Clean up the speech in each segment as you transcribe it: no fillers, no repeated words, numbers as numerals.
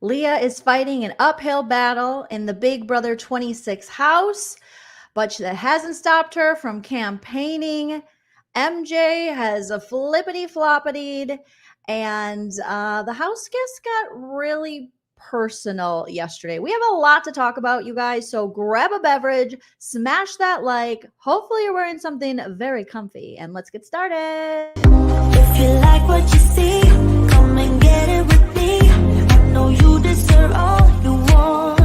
Leah is fighting an uphill battle in the Big Brother 26 house, but that hasn't stopped her from campaigning. MJ has a flippity floppity, and the house guest got really personal yesterday. We have a lot to talk about, you guys, so grab a beverage, smash that like. Hopefully, you're wearing something very comfy, and let's get started. If you like what you see, come and get it with me. I know you deserve all you want,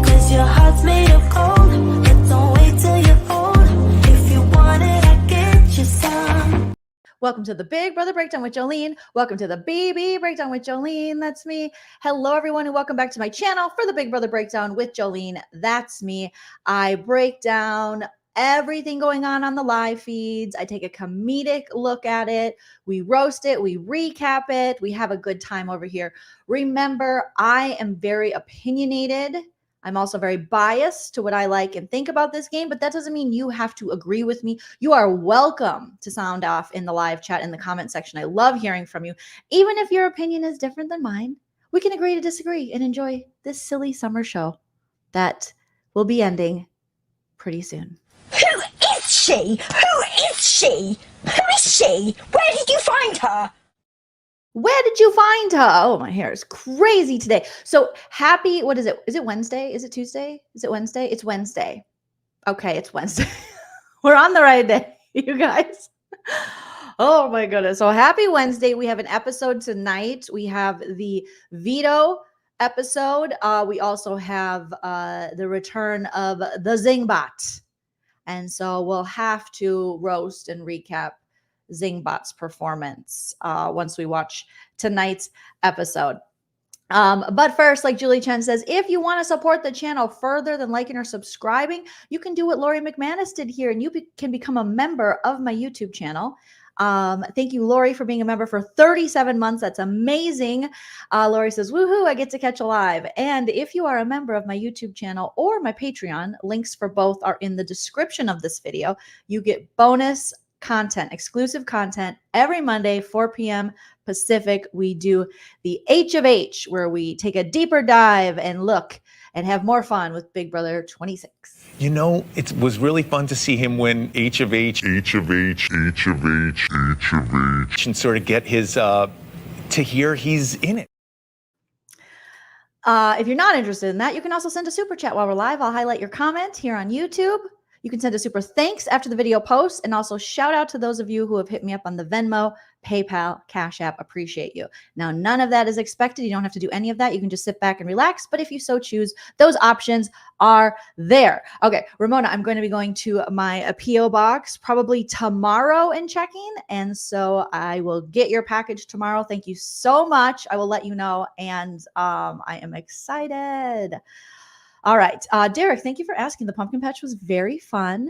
'cause your heart's made of gold, but don't wait till you're old. If you want it, I get you some. Welcome to the Big Brother Breakdown with Jolene. Welcome to the BB Breakdown with Jolene. That's me. Hello, everyone, and welcome back to my channel for the Big Brother Breakdown with Jolene. That's me. I break down everything going on the live feeds. I take a comedic look at it. We roast it. We recap it. We have a good time over here. Remember, I am very opinionated. I'm also very biased to what I like and think about this game, but that doesn't mean you have to agree with me. You are welcome to sound off in the live chat in the comment section. I love hearing from you. Even if your opinion is different than mine, we can agree to disagree and enjoy this silly summer show that will be ending pretty soon. Who is she? Who is she? Who is she? Where did you find her? Where did you find her? Oh, my hair is crazy today. So happy, what is it? Is it Wednesday? Is it Tuesday? Is it Wednesday? It's Wednesday. Okay, it's Wednesday. We're on the right day, you guys. Oh my goodness. So happy Wednesday. We have an episode tonight. We have the veto episode. We also have the return of the Zingbot. And so we'll have to roast and recap Zingbot's performance once we watch tonight's episode. But first, like Julie Chen says, if you want to support the channel further than liking or subscribing, you can do what Lori McManus did here, and you can become a member of my YouTube channel. Thank you, Lori, for being a member for 37 months. That's amazing. Lori says, woohoo, I get to catch a live. And if you are a member of my YouTube channel or my Patreon, links for both are in the description of this video. You get bonus content, exclusive content every Monday, 4 p.m. Pacific. We do the H of H, where we take a deeper dive and look and have more fun with Big Brother 26. You know, it was really fun to see him win H of H, and sort of get his, to hear he's in it. If you're not interested in that, you can also send a super chat while we're live. I'll highlight your comment here on YouTube. You can send a super thanks after the video posts, and also shout out to those of you who have hit me up on the Venmo, PayPal, Cash App. Appreciate you. Now, none of that is expected. You don't have to do any of that. You can just sit back and relax. But if you so choose, those options are there. Okay, Ramona, I'm going to be going to my PO box probably tomorrow and checking. And so I will get your package tomorrow. Thank you so much. I will let you know. And I am excited. All right. Derek, thank you for asking. The pumpkin patch was very fun.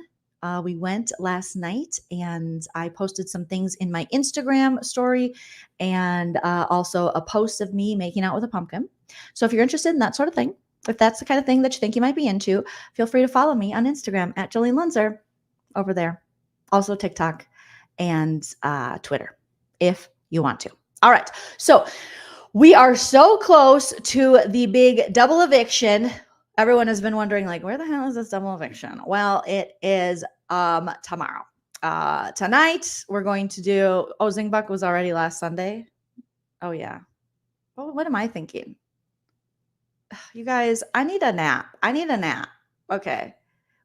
We went last night, and I posted some things in my Instagram story and also a post of me making out with a pumpkin. So if you're interested in that sort of thing, if that's the kind of thing that you think you might be into, feel free to follow me on Instagram at Joleen Lunzer over there. Also TikTok and Twitter if you want to. All right. So we are so close to the big double eviction. Everyone has been wondering, like, where the hell is this double eviction? Well, it is tomorrow. Tonight, we're going to do, Zingbot was already last Sunday. Oh, yeah. Well, what am I thinking? You guys, I need a nap. Okay.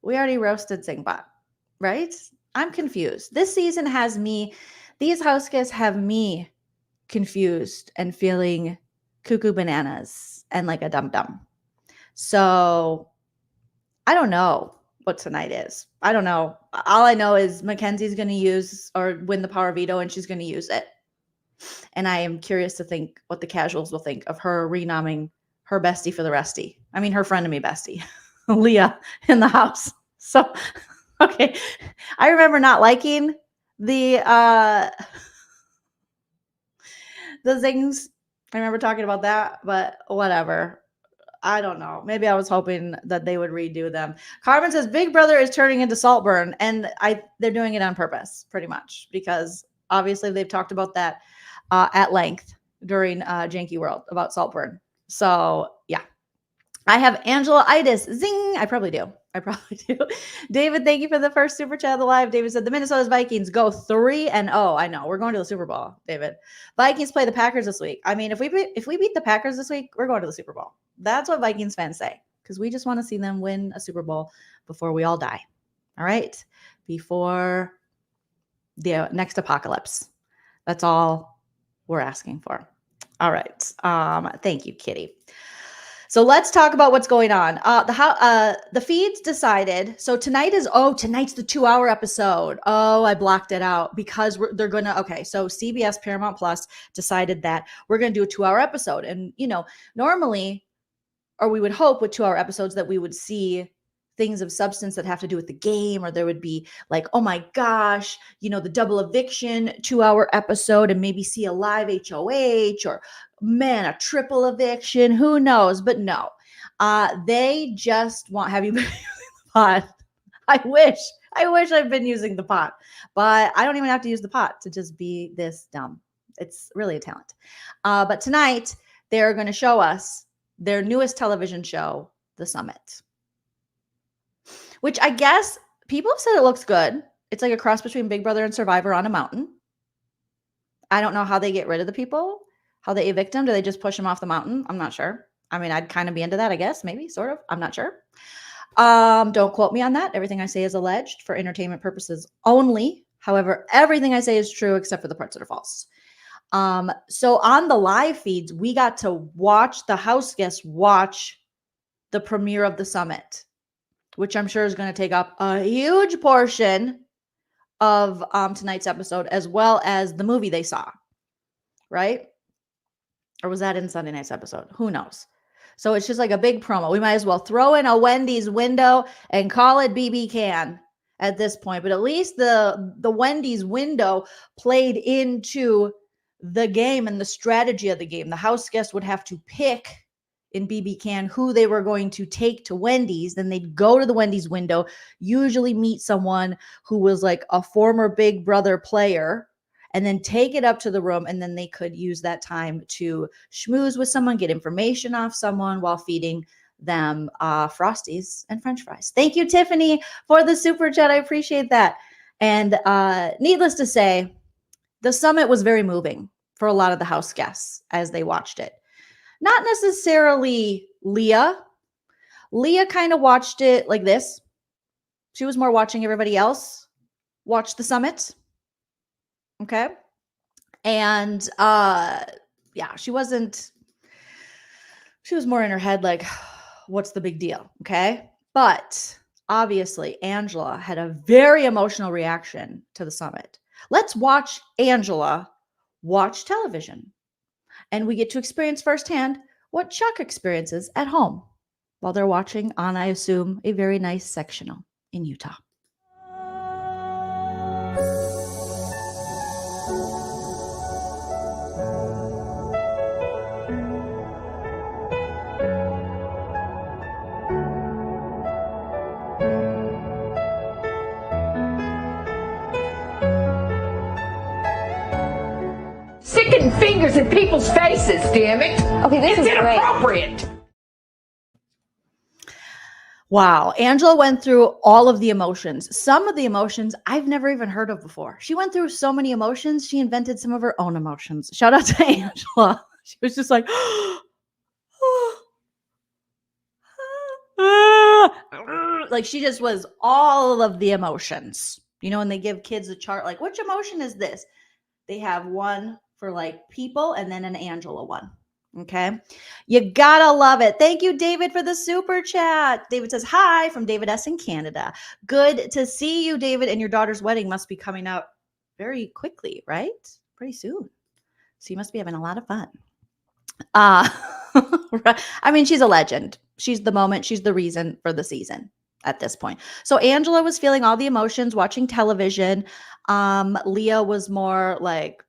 We already roasted Zingbot, right? I'm confused. This season has me, these house guests have me confused and feeling cuckoo bananas and like a dum-dum. So I don't know what tonight is. I don't know. All I know is Mackenzie's going to use or win the power veto, and she's going to use it. And I am curious to think what the casuals will think of her renomming her bestie for the restie. I mean, her friend of me bestie, Leah, in the house. So, okay. I remember not liking the zings. I remember talking about that, but whatever. I don't know. Maybe I was hoping that they would redo them. Carmen says Big Brother is turning into Saltburn, and they're doing it on purpose, pretty much, because obviously they've talked about that at length during Janky World about Saltburn. So yeah, I have Angela-itis. Zing. I probably do. David, thank you for the first super chat of the live. David said the Minnesota Vikings go 3-0. I know we're going to the Super Bowl, David. Vikings play the Packers this week. I mean, if we beat the Packers this week, we're going to the Super Bowl. That's what Vikings fans say, because we just want to see them win a Super Bowl before we all die. All right, before the next apocalypse. That's all we're asking for. All right. Thank you, Kitty. So let's talk about what's going on. The feeds decided. So tonight's the 2-hour episode. Oh, I blocked it out because they're going to. Okay, so CBS Paramount Plus decided that we're going to do a 2-hour episode, and normally, or we would hope with 2-hour episodes that we would see things of substance that have to do with the game, or there would be like, oh my gosh, the double eviction 2-hour episode, and maybe see a live HOH, or man, a triple eviction, who knows? But no, they just want. Have you been using the pot? I wish I've been using the pot, but I don't even have to use the pot to just be this dumb. It's really a talent. But tonight they're going to show us their newest television show, The Summit, which I guess people have said it looks good. It's like a cross between Big Brother and Survivor on a mountain. I don't know how they get rid of the people, how they evict them. Do they just push them off the mountain? I'm not sure. I mean, I'd kind of be into that, I guess, maybe, sort of. I'm not sure. Don't quote me on that. Everything I say is alleged for entertainment purposes only. However, everything I say is true except for the parts that are false. So on the live feeds, we got to watch the house guests watch the premiere of The Summit, which I'm sure is going to take up a huge portion of tonight's episode, as well as the movie they saw, right? Or was that in Sunday night's episode? Who knows? So it's just like a big promo. We might as well throw in a Wendy's window and call it BB Can at this point. But at least the Wendy's window played into the game and the strategy of the game. The house guest would have to pick in BB Can who they were going to take to Wendy's. Then they'd go to the Wendy's window, usually meet someone who was like a former Big Brother player, and then take it up to the room. And then they could use that time to schmooze with someone, get information off someone while feeding them Frosties and French fries. Thank you, Tiffany, for the super chat. I appreciate that. And needless to say, the Summit was very moving for a lot of the house guests as they watched it. Not necessarily Leah. Leah kind of watched it like this. She was more watching everybody else watch the Summit. Okay. And yeah, she was more in her head like, what's the big deal? Okay. But obviously, Angela had a very emotional reaction to the Summit. Let's watch Angela watch television. And we get to experience firsthand what Chuck experiences at home while they're watching on, I assume, a very nice sectional in Utah. Sticking fingers in people's faces, damn it. Okay, this It's is great. inappropriate. Wow. Angela went through all of the emotions. Some of the emotions I've never even heard of before. She went through so many emotions. She invented some of her own emotions. Shout out to Angela. She was just like, like she just was all of the emotions. When they give kids a chart, like, which emotion is this? They have one for like people and then an Angela one. Okay. You gotta love it. Thank you, David, for the super chat. David says, hi from David S. in Canada. Good to see you, David. And your daughter's wedding must be coming out very quickly, right? Pretty soon. So you must be having a lot of fun. I mean, she's a legend. She's the moment. She's the reason for the season at this point. So Angela was feeling all the emotions watching television. Leah was more like,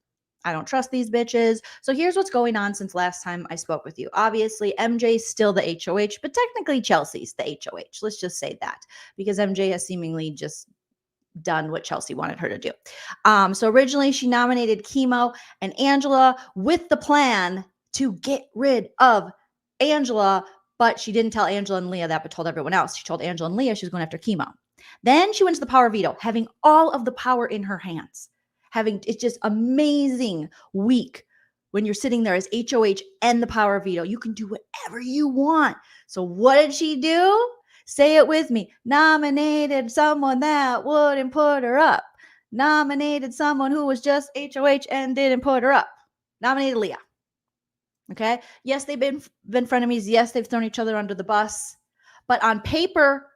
I don't trust these bitches. So here's what's going on since last time I spoke with you. Obviously, MJ's still the HOH, but technically Chelsea's the HOH. Let's just say that, because MJ has seemingly just done what Chelsea wanted her to do. So originally she nominated Chemo and Angela with the plan to get rid of Angela, but she didn't tell Angela and Leah that, but told everyone else. She told Angela and Leah she was going after Chemo. Then she went to the power veto, having all of the power in her hands. It's just amazing week when you're sitting there as HOH and the power veto. You can do whatever you want. So what did she do? Say it with me. Nominated someone that wouldn't put her up. Nominated someone who was just HOH and didn't put her up. Nominated Leah. Okay? Yes, they've been frenemies. Yes, they've thrown each other under the bus. But on paper,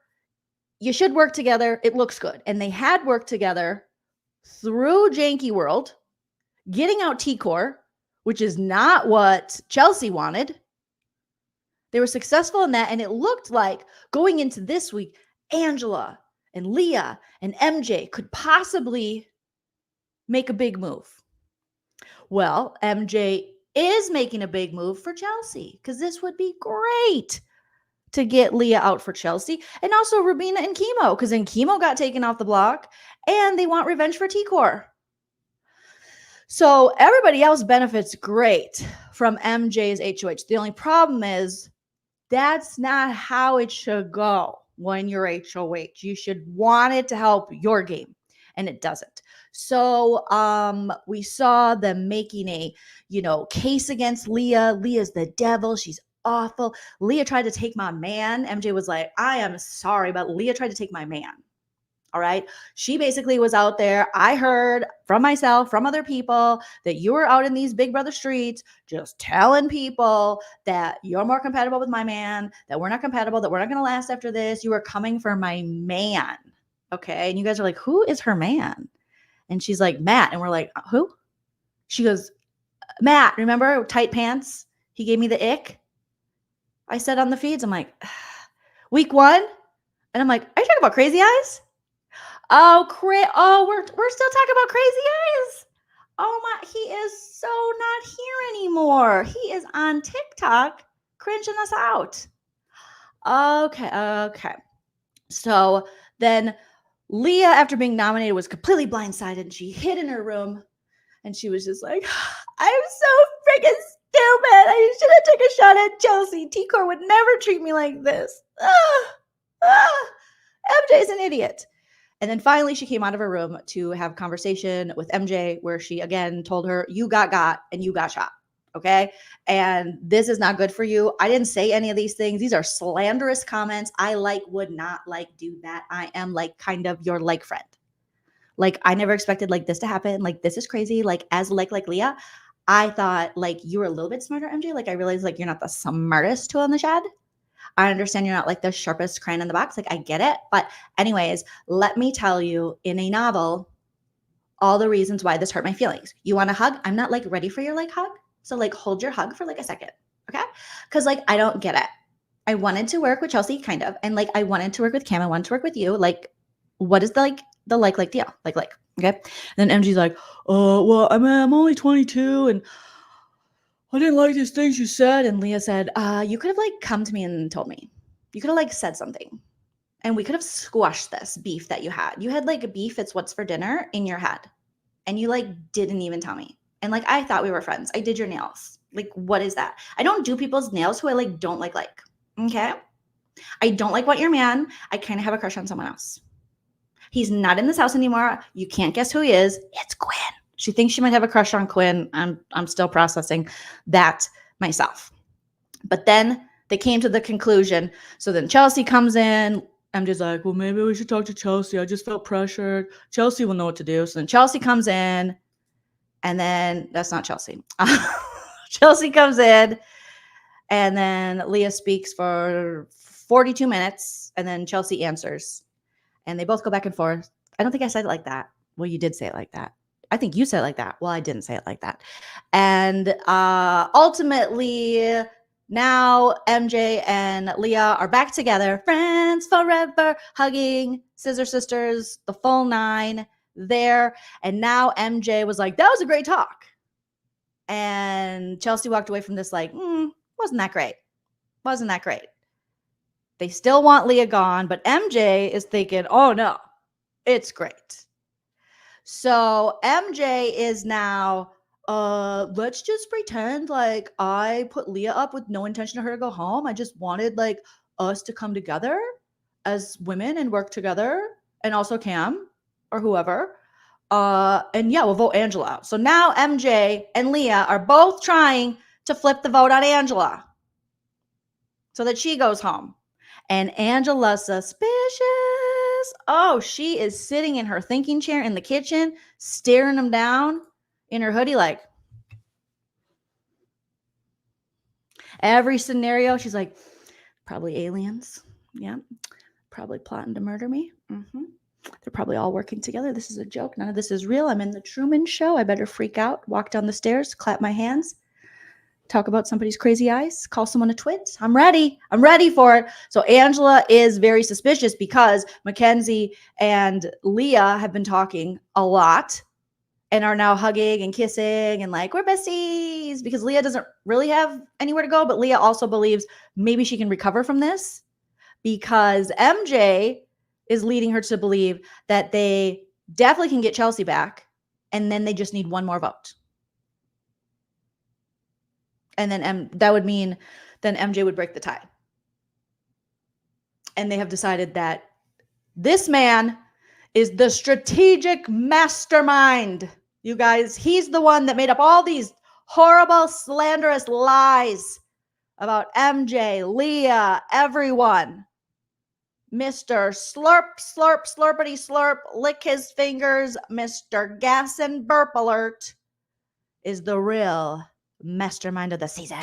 you should work together. It looks good. And they had worked together through Janky World, getting out T-Core, which is not what Chelsea wanted. They were successful in that, and it looked like going into this week, Angela and Leah and MJ could possibly make a big move. Well, MJ is making a big move for Chelsea because this would be great to get Leah out for Chelsea, and also Rubina and Chemo, because then Chemo got taken off the block, and they want revenge for T-Core. So everybody else benefits great from MJ's HOH. The only problem is that's not how it should go when you're HOH. You should want it to help your game, and it doesn't. So we saw them making a, case against Leah. Leah's the devil. She's awful. Leah tried to take my man. MJ was like, I am sorry, but Leah tried to take my man. All right. She basically was out there. I heard from myself, from other people, that you were out in these Big Brother streets just telling people that you're more compatible with my man, that we're not compatible, that we're not going to last after this. You were coming for my man. Okay. And you guys are like, who is her man? And she's like, Matt. And we're like, who? She goes, Matt, remember tight pants? He gave me the ick. I said on the feeds, I'm like, week 1. And I'm like, are you talking about Crazy Eyes? Oh, we're still talking about Crazy Eyes. Oh my, he is so not here anymore. He is on TikTok cringing us out. Okay. So then Leah, after being nominated, was completely blindsided, and she hid in her room, and she was just like, I'm so freaking stupid. I should have taken a shot at Chelsea. T-Core would never treat me like this. MJ's an idiot. And then finally she came out of her room to have a conversation with MJ where she again told her, you got and you got shot. Okay. And this is not good for you. I didn't say any of these things. These are slanderous comments. I would not do that. I am kind of your friend. I never expected this to happen. This is crazy. As Leah, I thought you were a little bit smarter, MJ. I realized you're not the smartest tool in the shed. I understand you're not the sharpest crayon in the box. I get it. But anyways, let me tell you in a novel, all the reasons why this hurt my feelings. You want a hug? I'm not ready for your hug. So hold your hug for a second. Okay. Cause I don't get it. I wanted to work with Chelsea kind of. And I wanted to work with Cam. I wanted to work with you. What is the deal? Okay. And then MG's like, oh, well, I'm only 22 and I didn't like these things you said. And Leah said, you could have come to me and told me. You could have said something. And we could have squashed this beef that you had. You had a beef, it's what's for dinner in your head. And you didn't even tell me. And I thought we were friends. I did your nails. What is that? I don't do people's nails who I don't like. Okay? I don't want your man. I kind of have a crush on someone else. He's not in this house anymore. You can't guess who he is. It's Quinn. She thinks she might have a crush on Quinn. I'm still processing that myself. But then they came to the conclusion. So then Chelsea comes in. I'm just like, well, maybe we should talk to Chelsea. I just felt pressured. Chelsea will know what to do. So then Chelsea comes in. And then that's not Chelsea. Chelsea comes in. And then Leah speaks for 42 minutes. And then Chelsea answers. And they both go back and forth. I don't think I said it like that. Well, you did say it like that. I think you said it like that. Well, I didn't say it like that. And ultimately, now MJ and Leah are back together. Friends forever, hugging, scissor sisters, the full 9 there. And now MJ was like, that was a great talk. And Chelsea walked away from this wasn't that great. Wasn't that great. They still want Leah gone, but MJ is thinking, oh no. It's great. So MJ is now, let's just pretend like I put Leah up with no intention of her to go home. I just wanted like us to come together as women and work together, and also Cam or whoever. And yeah, we'll vote Angela out. So now MJ and Leah are both trying to flip the vote on Angela so that she goes home. And Angela's suspicious. Oh, she is sitting in her thinking chair in the kitchen, staring him down in her hoodie, like every scenario. She's like, probably aliens. Yeah. Probably plotting to murder me. They're probably all working together. This is a joke. None of this is real. I'm in the Truman Show. I better freak out, walk down the stairs, clap my hands, talk about somebody's crazy eyes, call someone a twit. I'm ready. I'm ready for it. So Angela is very suspicious because Mackenzie and Leah have been talking a lot and are now hugging and kissing and like, we're besties, because Leah doesn't really have anywhere to go. But Leah also believes maybe she can recover from this because MJ is leading her to believe that they definitely can get Chelsea back. And then they just need one more vote. And then that would mean then MJ would break the tie. And they have decided that this man is the strategic mastermind. You guys, he's the one that made up all these horrible, slanderous lies about MJ, Leah, everyone. Mr. Slurp, Slurp, Slurpity Slurp, lick his fingers, Mr. Gas and Burp Alert is the real mastermind of the season.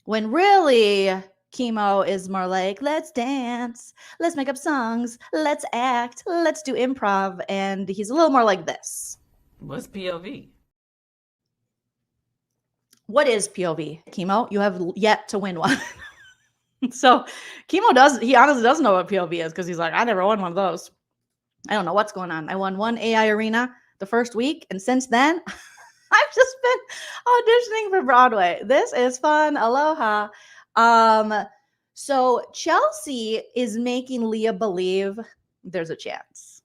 When really, Chemo is more like, let's dance, let's make up songs, let's act, let's do improv. And he's a little more like this. What's POV? What is POV? Chemo, you have yet to win one. So Chemo he honestly doesn't know what POV is because he's like, I never won one of those. I don't know what's going on. I won one AI arena the first week, and since then, I've just been auditioning for Broadway. This is fun. Aloha. So Chelsea is making Leah believe there's a chance.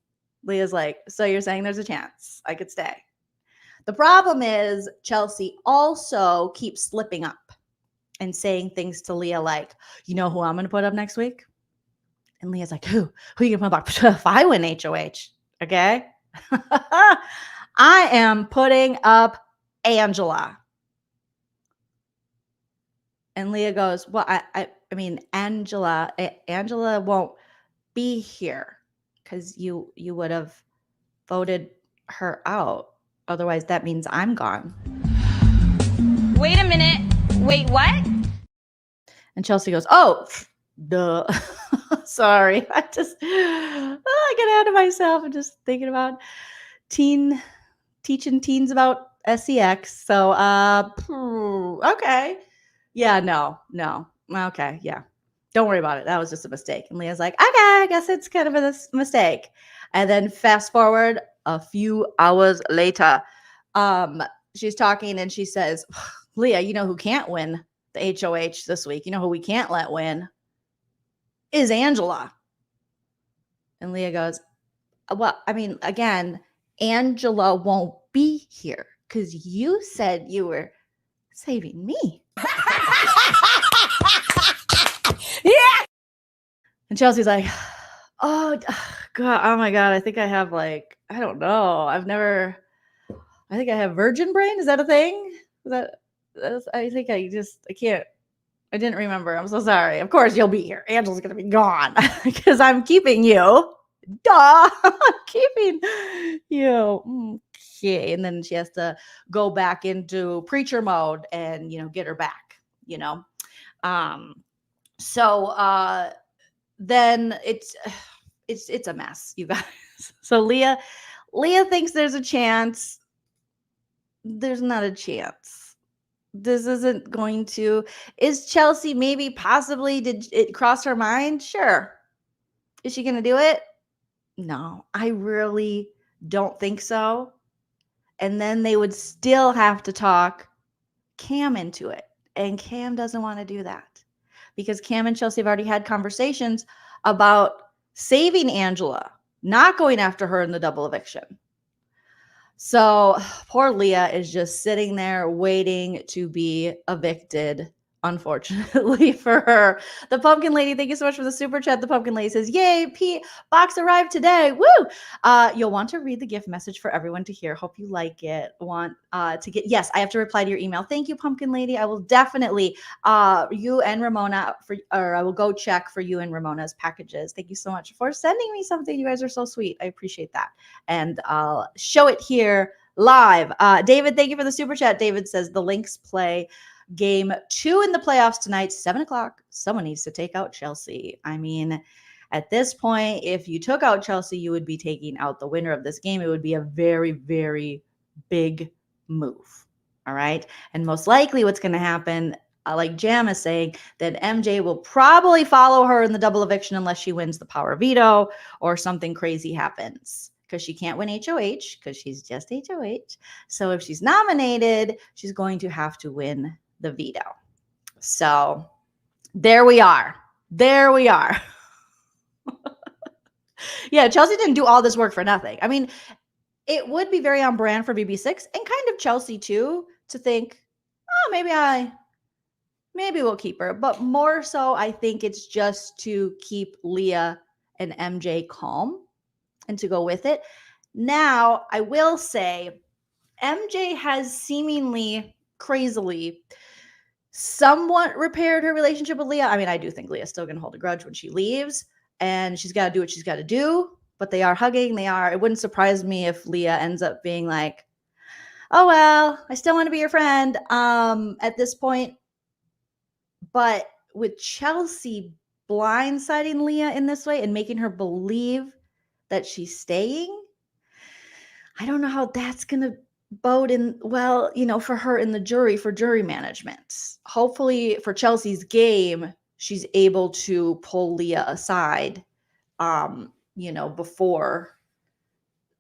Leah's like, so you're saying there's a chance I could stay? The problem is Chelsea also keeps slipping up and saying things to Leah like, you know who I'm going to put up next week? And Leah's like, who? Who are you going to put up? If I win HOH, okay? I am putting up Angela. And Leah goes, well, I mean, Angela won't be here because you would have voted her out. Otherwise, that means I'm gone. Wait a minute. Wait, what? And Chelsea goes, oh, duh. Sorry. I get out of myself. I'm just thinking about teaching teens about sex. So, okay. Yeah, no. Okay, yeah. Don't worry about it. That was just a mistake. And Leah's like, okay, I guess it's kind of a mistake. And then fast forward a few hours later, she's talking and she says, Leah, you know who can't win the HOH this week? You know who we can't let win? Is Angela. And Leah goes, well, I mean, again, Angela won't be here because you said you were saving me. Yeah. And Chelsea's like, oh, God, oh my God. I think I have I don't know. I think I have virgin brain. Is that a thing? I can't. I didn't remember. I'm so sorry. Of course you'll be here. Angela's going to be gone because I'm keeping you. Duh. I'm keeping you. Okay. And then she has to go back into preacher mode and, get her back, So then it's a mess, you guys. So Leah thinks there's a chance. There's not a chance. This isn't going to. Is Chelsea maybe possibly, did it cross her mind? Sure. Is she going to do it? No, I really don't think so. And then they would still have to talk Cam into it. And Cam doesn't want to do that. because Cam and Chelsea have already had conversations about saving Angela, not going after her in the double eviction. So poor Leah is just sitting there waiting to be evicted, unfortunately for her. The Pumpkin Lady, thank you so much for the super chat. The Pumpkin Lady says, yay, box arrived today. Woo! You'll want to read the gift message for everyone to hear. Hope you like it. Want to get, yes, I have to reply to your email. Thank you, Pumpkin Lady. I will definitely, you and Ramona, or I will go check for you and Ramona's packages. Thank you so much for sending me something. You guys are so sweet. I appreciate that. And I'll show it here live. David, thank you for the super chat. David says the Lynx play game 2 in the playoffs tonight, 7:00. Someone needs to take out Chelsea. I mean, at this point, if you took out Chelsea, you would be taking out the winner of this game. It would be a very, very big move. All right. And most likely what's going to happen, like Jam is saying, that MJ will probably follow her in the double eviction unless she wins the power veto or something crazy happens. Because she can't win HOH because she's just HOH. So if she's nominated, she's going to have to win the veto. So there we are. There we are. Yeah, Chelsea didn't do all this work for nothing. I mean, it would be very on brand for BB6 and kind of Chelsea too to think, oh, maybe we'll keep her. But more so, I think it's just to keep Leah and MJ calm and to go with it. Now, I will say MJ has seemingly crazily somewhat repaired her relationship with Leah. I mean, I do think Leah's still going to hold a grudge when she leaves, and she's got to do what she's got to do, but they are hugging. It wouldn't surprise me if Leah ends up being like, oh, well, I still want to be your friend at this point. But with Chelsea blindsiding Leah in this way and making her believe that she's staying, I don't know how that's going to bode in well, for her in the jury, for jury management. Hopefully for Chelsea's game, she's able to pull Leah aside, before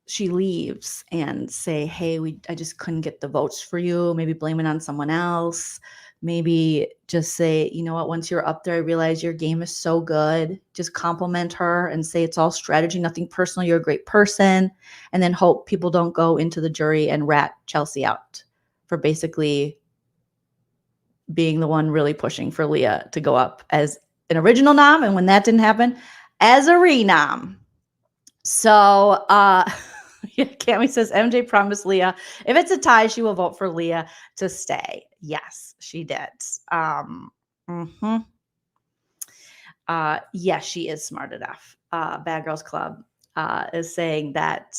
she leaves and say, hey, I just couldn't get the votes for you. Maybe blame it on someone else. Maybe just say, you know what, once you're up there, I realize your game is so good. Just compliment her and say it's all strategy, nothing personal. You're a great person. And then hope people don't go into the jury and rat Chelsea out for basically being the one really pushing for Leah to go up as an original nom. And when that didn't happen, as a renom. So, Cami says, MJ promised Leah, if it's a tie, she will vote for Leah to stay. Yes, she did. Yes, she is smart enough. Bad Girls Club is saying that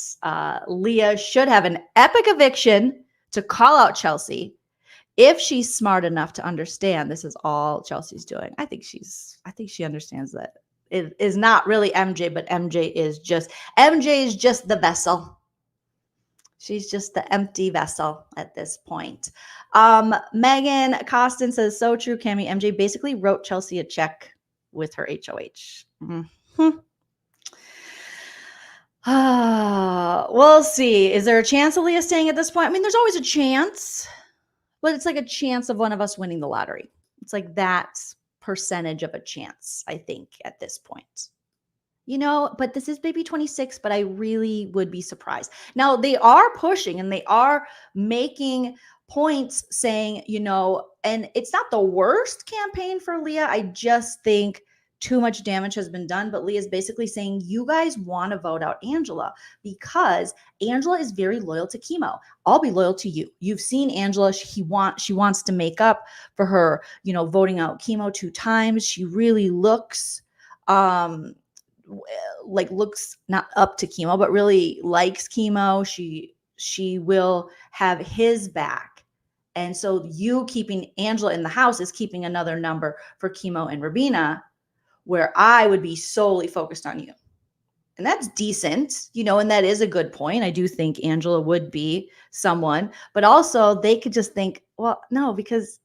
Leah should have an epic eviction to call out Chelsea if she's smart enough to understand this is all Chelsea's doing. I think she understands that. It is not really MJ, but MJ is just the vessel. She's just the empty vessel at this point. Megan Costin says, so true, Cami. MJ basically wrote Chelsea a check with her HOH. We'll see. Is there a chance of Leah staying at this point? I mean, there's always a chance, but it's like a chance of one of us winning the lottery. It's like that percentage of a chance, I think, at this point. But this is baby 26, but I really would be surprised. Now, they are pushing and they are making points saying, and it's not the worst campaign for Leah. I just think too much damage has been done. But Leah's basically saying, you guys want to vote out Angela because Angela is very loyal to Chemo. I'll be loyal to you. You've seen Angela. She wants to make up for her, voting out Chemo 2 times. She really looks looks not up to Chemo, but really likes Chemo. She will have his back. And so you keeping Angela in the house is keeping another number for Chemo and Rabina, where I would be solely focused on you. And that's decent, and that is a good point. I do think Angela would be someone, but also they could just think, well, no, because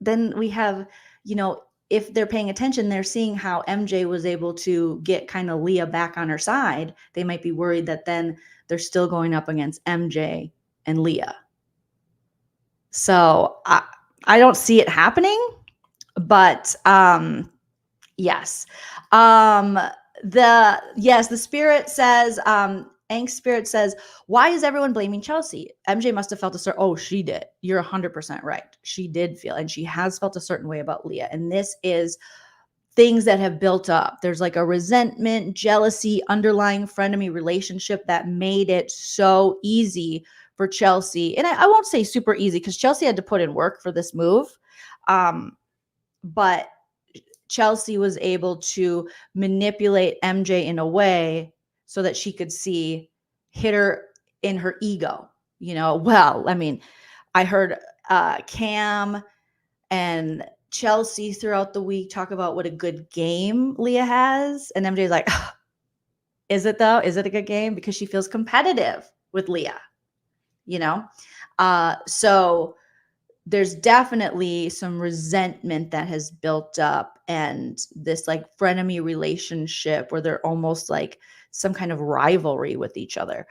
then we have, if they're paying attention, they're seeing how MJ was able to get kind of Leah back on her side. They might be worried that then they're still going up against MJ and Leah. So I don't see it happening. But yes. The spirit says, Angst Spirit says, why is everyone blaming Chelsea? MJ must have felt a certain, oh, she did. You're 100% right. She did feel, and she has felt a certain way about Leah. And this is things that have built up. There's like a resentment, jealousy, underlying frenemy relationship that made it so easy for Chelsea. And I won't say super easy because Chelsea had to put in work for this move. But Chelsea was able to manipulate MJ in a way so that she could hit her in her ego. Well, I mean, I heard Cam and Chelsea throughout the week talk about what a good game Leah has. And MJ's like, is it though? Is it a good game? Because she feels competitive with Leah, So there's definitely some resentment that has built up, and this like frenemy relationship where they're almost like some kind of rivalry with each other.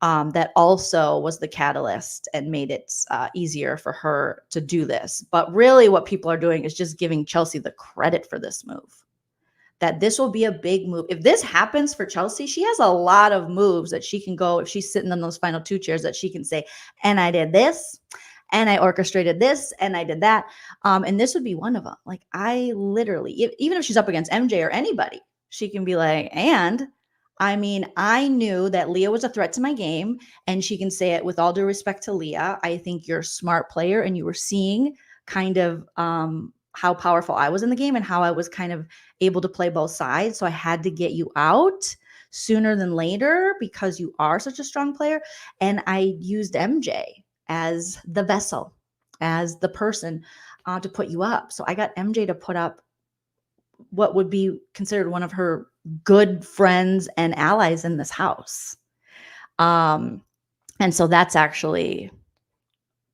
That also was the catalyst and made it easier for her to do this. But really what people are doing is just giving Chelsea the credit for this move, that this will be a big move. If this happens for Chelsea, she has a lot of moves that she can go, if she's sitting in those final 2 chairs, that she can say, and I did this, and I orchestrated this, and I did that. And this would be one of them. Like, I literally, even if she's up against MJ or anybody, she can be like, and I mean, I knew that Leah was a threat to my game, and she can say it with all due respect to Leah. I think you're a smart player, and you were seeing kind of how powerful I was in the game and how I was kind of able to play both sides. So I had to get you out sooner than later because you are such a strong player. And I used MJ as the vessel, as the person to put you up. So I got MJ to put up what would be considered one of her good friends and allies in this house. And so that's actually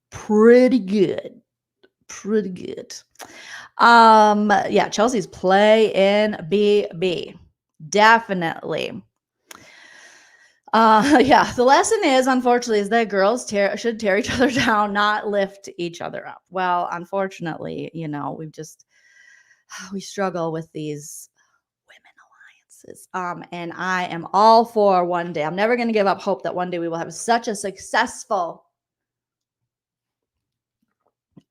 pretty good. Pretty good. Yeah, Chelsea's play in BB. Definitely. Yeah, the lesson is, unfortunately, is that girls should tear each other down, not lift each other up. Well, unfortunately, we struggle with these women alliances. And I am all for one day. I'm never going to give up hope that one day we will have such a successful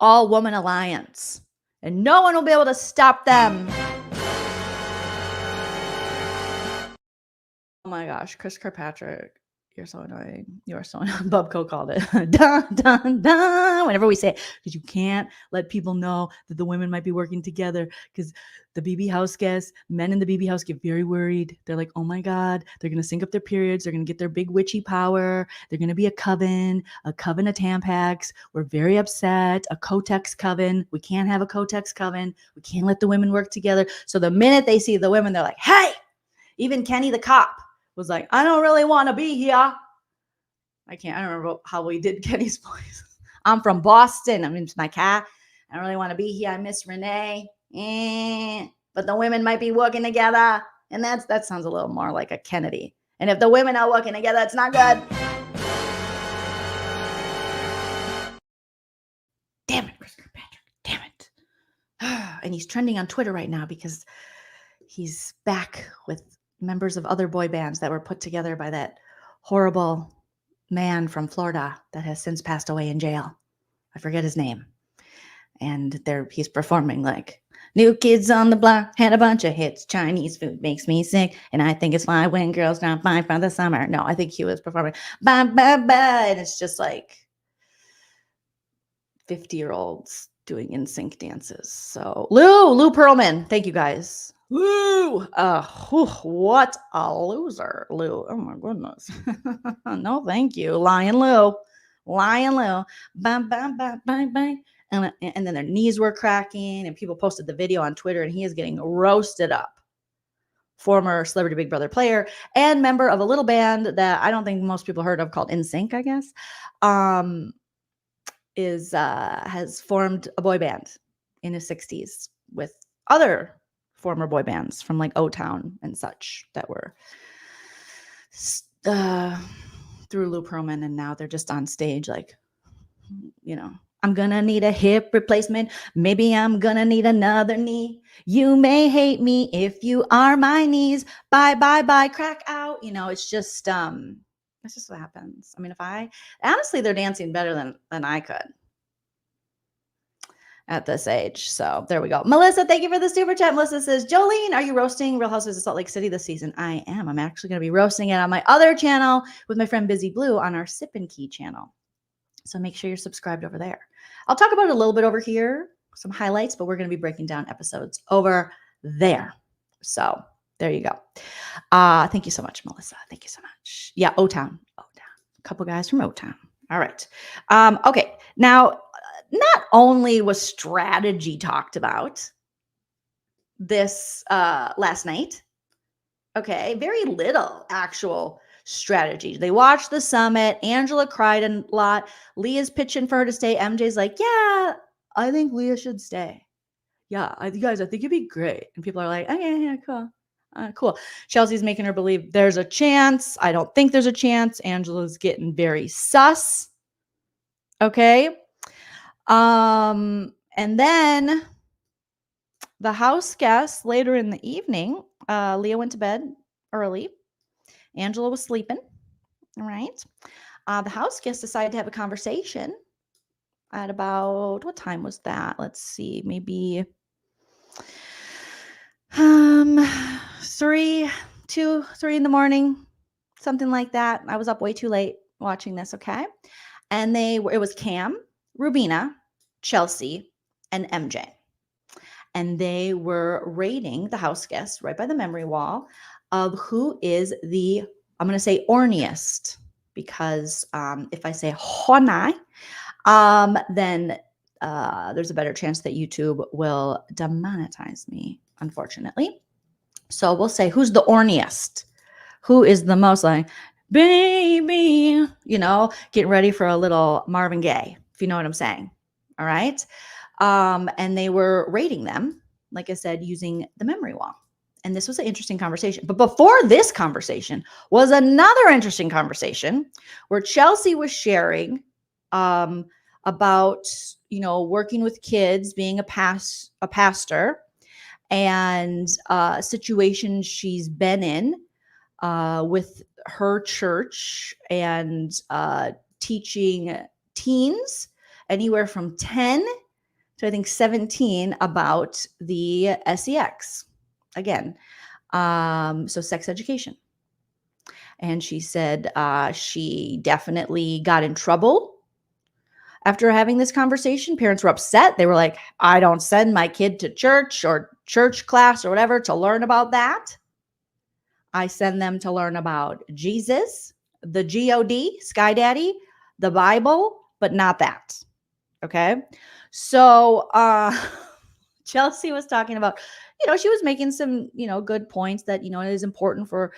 all-woman alliance, and no one will be able to stop them. Oh my gosh, Chris Kirkpatrick, you're so annoying. You are so annoying. Bubco called it. Dun, dun, dun. Whenever we say it, because you can't let people know that the women might be working together, because the BB house guests, men in the BB house get very worried. They're like, oh my God, they're going to sync up their periods. They're going to get their big witchy power. They're going to be a coven of Tampax. We're very upset. A Kotex coven. We can't have a Kotex coven. We can't let the women work together. So the minute they see the women, they're like, hey, even Kenny the cop was like, I don't really want to be here. I don't remember how we did Kenny's voice. I'm from Boston. I'm into my car. I don't really want to be here. I miss Renee. But the women might be working together. And that sounds a little more like a Kennedy. And if the women are working together, it's not good. Damn it, Chris Kirkpatrick. Damn it. And he's trending on Twitter right now because he's back with members of other boy bands that were put together by that horrible man from Florida that has since passed away in jail. I forget his name. And he's performing like, New Kids on the Block had a bunch of hits. Chinese food makes me sick. And I think it's fine when girls not fine for the summer. No, I think he was performing bye, bye, bye. And it's just like 50-year-olds doing NSYNC dances. So Lou Pearlman. Thank you guys. Lou, what a loser, Lou. Oh my goodness. No, thank you. Lion Lou. Bang, bang, bang, bang, bang. And then their knees were cracking, and people posted the video on Twitter, and he is getting roasted up. Former Celebrity Big Brother player and member of a little band that I don't think most people heard of called NSYNC, I guess, has formed a boy band in his 60s with other former boy bands from like O-Town and such that were through Lou Pearlman, and now they're just on stage like, I'm gonna need a hip replacement. Maybe I'm gonna need another knee. You may hate me if you are my knees. Bye, bye, bye, crack out. It's just what happens. I mean, honestly, they're dancing better than I could at this age. So there we go. Melissa, thank you for the super chat. Melissa says, Jolene, are you roasting Real Housewives of Salt Lake City this season? I am. I'm actually going to be roasting it on my other channel with my friend Busy Blue on our Sip and Key channel. So make sure you're subscribed over there. I'll talk about it a little bit over here, some highlights, but we're going to be breaking down episodes over there. So there you go. Thank you so much, Melissa. Thank you so much. Yeah, O-Town. A couple guys from O-Town. All right. Okay. Now, not only was strategy talked about this last night, okay, very little actual strategy. They watched the summit. Angela cried a lot. Leah's pitching for her to stay. MJ's like, yeah, I think Leah should stay. Yeah, you guys, I think it'd be great. And people are like, okay, yeah, cool. Cool. Chelsea's making her believe there's a chance. I don't think there's a chance. Angela's getting very sus. Okay. And then the house guests later in the evening, Leah went to bed early. Angela was sleeping. All right. The house guests decided to have a conversation at about, what time was that? Let's see, maybe 3 in the morning, something like that. I was up way too late watching this. Okay. And it was Cam, Rubina, Chelsea, and MJ. And they were rating the house guests right by the memory wall of who is I'm going to say Ornest, because if I say Honai, then there's a better chance that YouTube will demonetize me, unfortunately. So we'll say, who's the Ornest? Who is the most like, baby, getting ready for a little Marvin Gaye, if you know what I'm saying. All right. And they were rating them, like I said, using the memory wall. And this was an interesting conversation. But before this conversation was another interesting conversation where Chelsea was sharing about, working with kids, being a pastor, and situations she's been in with her church and teaching teens anywhere from 10 to I think 17 about the sex. Again, so sex education. And she said she definitely got in trouble after having this conversation. Parents were upset. They were like, I don't send my kid to church or church class or whatever to learn about that. I send them to learn about Jesus, the G-O-D, Sky Daddy, the Bible, but not that. Okay. So Chelsea was talking about, she was making some, good points that, it is important for,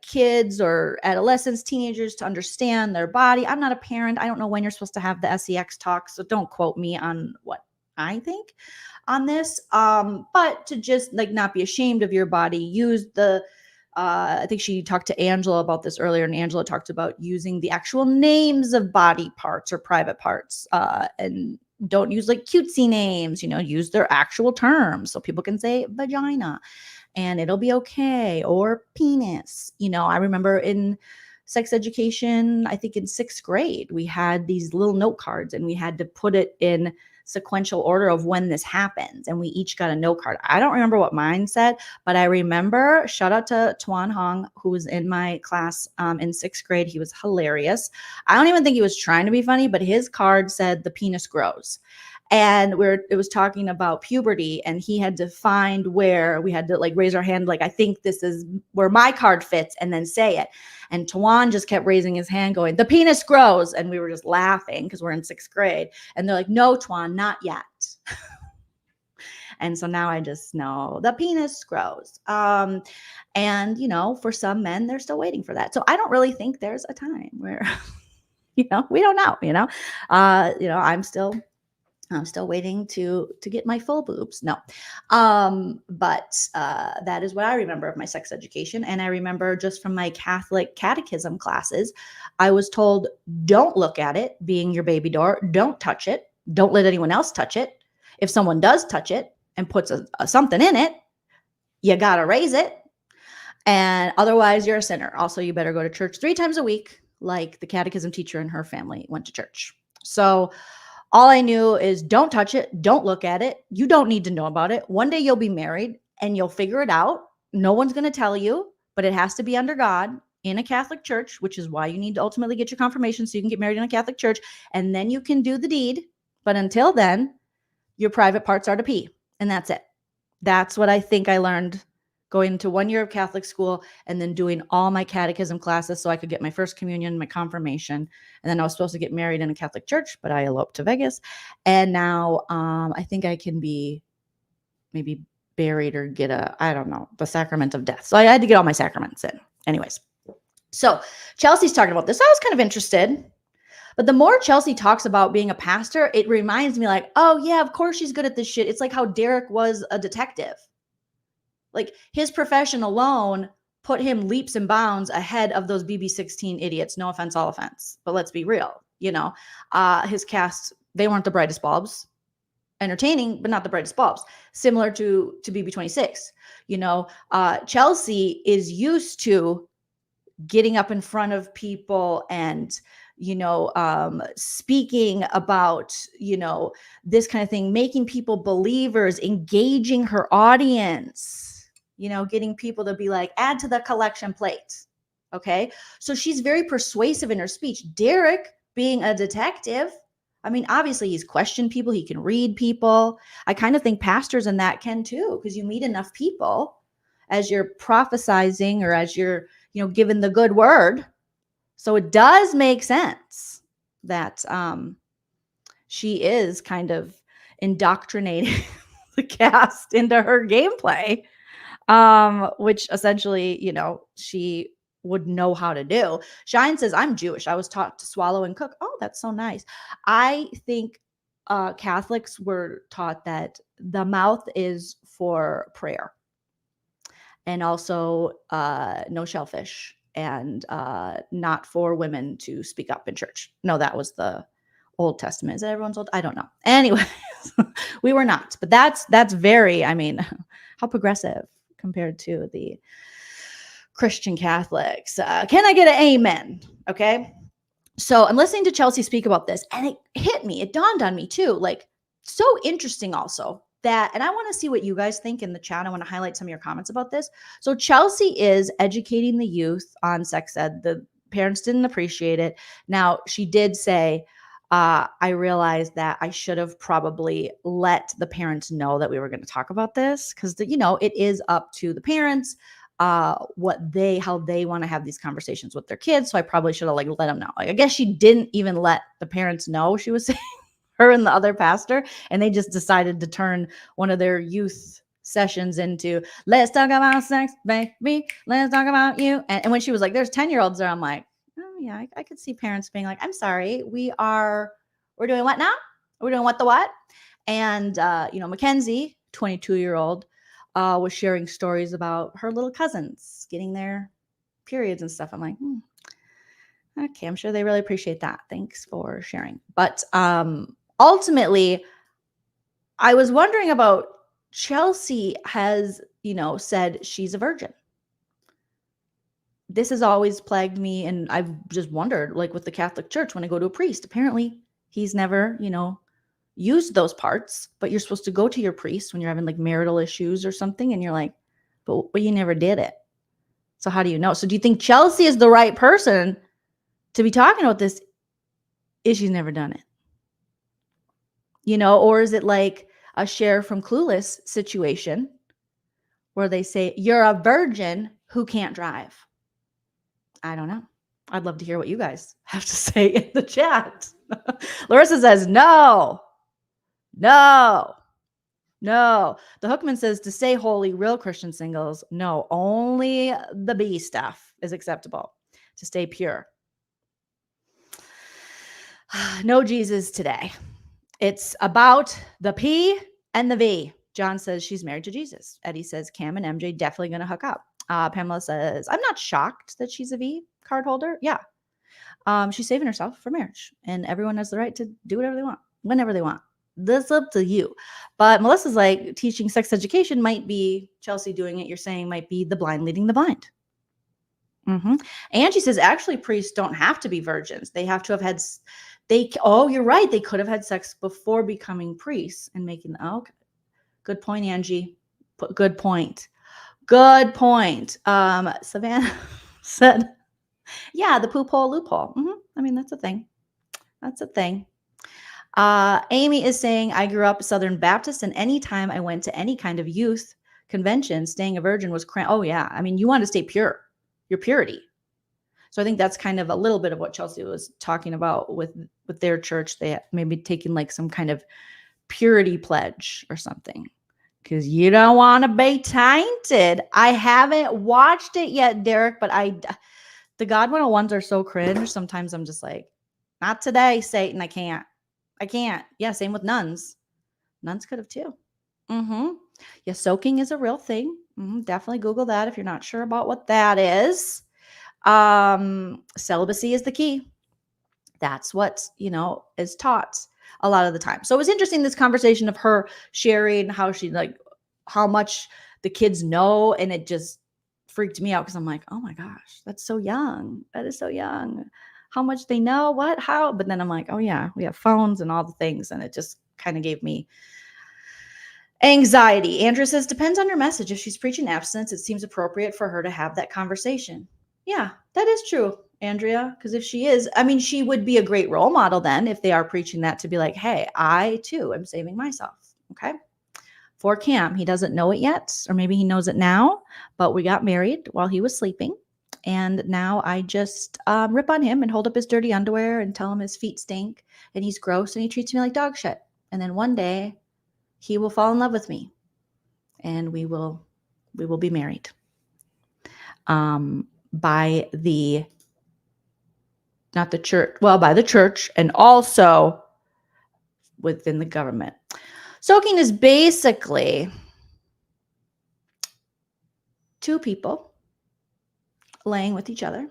kids or adolescents, teenagers to understand their body. I'm not a parent. I don't know when you're supposed to have the sex talk. So don't quote me on what I think on this. But to just not be ashamed of your body, use I think she talked to Angela about this earlier, and Angela talked about using the actual names of body parts or private parts, and don't use cutesy names, use their actual terms so people can say vagina and it'll be okay, or penis. I remember in sex education, I think in 6th grade, we had these little note cards and we had to put it in sequential order of when this happens. And we each got a note card. I don't remember what mine said, but I remember, shout out to Tuan Hong, who was in my class in 6th grade. He was hilarious. I don't even think he was trying to be funny, but his card said the penis grows. And it was talking about puberty, and he had to find where we had to raise our hand. I think this is where my card fits, and then say it. And Tuan just kept raising his hand going, the penis grows. And we were just laughing because we're in 6th grade. And they're like, no, Tuan, not yet. And so now I just know the penis grows. And, for some men, they're still waiting for that. So I don't really think there's a time where, we don't know, I'm still I'm still waiting to get my full boobs. No. But that is what I remember of my sex education. And I remember just from my Catholic catechism classes, I was told, don't look at it being your baby door. Don't touch it. Don't let anyone else touch it. If someone does touch it and puts something in it, you got to raise it. And otherwise you're a sinner. Also, you better go to church 3 times a week, like the catechism teacher and her family went to church. So all I knew is don't touch it. Don't look at it. You don't need to know about it. One day you'll be married and you'll figure it out. No one's going to tell you, but it has to be under God in a Catholic church, which is why you need to ultimately get your confirmation so you can get married in a Catholic church. And then you can do the deed. But until then, your private parts are to pee. And that's it. That's what I think I learned going to 1 year of Catholic school and then doing all my catechism classes so I could get my first communion, my confirmation. And then I was supposed to get married in a Catholic church, but I eloped to Vegas. And now I think I can be maybe buried or get the sacrament of death. So I had to get all my sacraments in. Anyways, so Chelsea's talking about this. I was kind of interested. But the more Chelsea talks about being a pastor, it reminds me like, oh yeah, of course she's good at this shit. It's like how Derek was a detective. Like his profession alone put him leaps and bounds ahead of those BB16 idiots. No offense, all offense. But let's be real. His cast, they weren't the brightest bulbs. Entertaining, but not the brightest bulbs. Similar to BB26. Chelsea is used to getting up in front of people and speaking about, this kind of thing, making people believers, engaging her audience, getting people to be like, add to the collection plate. Okay. So she's very persuasive in her speech. Derek, being a detective, I mean, obviously he's questioned people. He can read people. I kind of think pastors in that can too, because you meet enough people as you're prophesizing or as you're, given the good word. So it does make sense that she is kind of indoctrinating the cast into her gameplay, which essentially, she would know how to do. Shine says, I'm Jewish. I was taught to swallow and cook. Oh, that's so nice. I think Catholics were taught that the mouth is for prayer and also no shellfish. And not for women to speak up in church. No, that was the Old Testament. Is that everyone's old? I don't know. Anyway, we were not. But that's very, how progressive compared to the Christian Catholics. Can I get an amen? Okay. So I'm listening to Chelsea speak about this, and it hit me. It dawned on me too. Like, so interesting also. And I want to see what you guys think in the chat. I want to highlight some of your comments about this. So Chelsea is educating the youth on sex ed. The parents didn't appreciate it. Now, she did say, I realized that I should have probably let the parents know that we were going to talk about this because, it is up to the parents how they want to have these conversations with their kids. So I probably should have let them know. I guess she didn't even let the parents know she was saying her and the other pastor, and they just decided to turn one of their youth sessions into let's talk about sex, baby, let's talk about you. And when she was like, there's 10-year-olds there, I'm like, oh yeah, I could see parents being like, I'm sorry, we're doing what now? We're doing what the what? And Mackenzie, 22-year-old, was sharing stories about her little cousins getting their periods and stuff. I'm like, okay, I'm sure they really appreciate that. Thanks for sharing. But ultimately, I was wondering about Chelsea has, said she's a virgin. This has always plagued me. And I've just wondered, like with the Catholic Church, when I go to a priest, apparently he's never, used those parts, but you're supposed to go to your priest when you're having like marital issues or something. And you're like, but you never did it. So how do you know? So do you think Chelsea is the right person to be talking about this if she's never done it? Or is it like a Cher from Clueless situation where they say, you're a virgin who can't drive? I don't know. I'd love to hear what you guys have to say in the chat. Larissa says, no. The Hookman says, to stay holy, real Christian singles, no, only the B stuff is acceptable to stay pure. No Jesus today. It's about the P and the V. John says she's married to Jesus. Eddie says Cam and MJ definitely going to hook up. Pamela says, I'm not shocked that she's a V card holder. Yeah. She's saving herself for marriage, and everyone has the right to do whatever they want, whenever they want. That's up to you. But Melissa's like, teaching sex education might be Chelsea doing it. You're saying might be the blind leading the blind. Angie says, actually, priests don't have to be virgins. They have to have had, oh, you're right. They could have had sex before becoming priests and making, okay. Good point, Angie. Good point. Good point. Savannah said, yeah, the poop hole loophole. I mean, that's a thing. That's a thing. Amy is saying, I grew up Southern Baptist, and anytime I went to any kind of youth convention, staying a virgin was oh yeah. I mean, you want to stay pure, your purity. So I think that's kind of a little bit of what Chelsea was talking about with their church. They maybe taking like some kind of purity pledge or something, because you don't want to be tainted. I haven't watched it yet, Derek, but the God 101s are so cringe. Sometimes I'm just like, not today, Satan. I can't. Yeah, same with nuns. Nuns could have too. Yeah, soaking is a real thing. Definitely Google that if you're not sure about what that is. Celibacy is the key. That's what, is taught a lot of the time. So it was interesting, this conversation of her sharing how she, like, how much the kids know. And it just freaked me out because I'm like, oh my gosh, that's so young. That is so young. How much they know, what, how. But then I'm like, oh yeah, we have phones and all the things. And it just kind of gave me anxiety. Andrew says, depends on your message. If she's preaching abstinence, it seems appropriate for her to have that conversation. Yeah, that is true, Andrea. Because if she is, I mean, she would be a great role model then if they are preaching that, to be like, hey, I too am saving myself. Okay. For Cam, he doesn't know it yet, or maybe he knows it now, but we got married while he was sleeping. And now I just rip on him and hold up his dirty underwear and tell him his feet stink and he's gross and he treats me like dog shit. And then one day he will fall in love with me and we will be married by the church and also within the government. Soaking is basically two people laying with each other,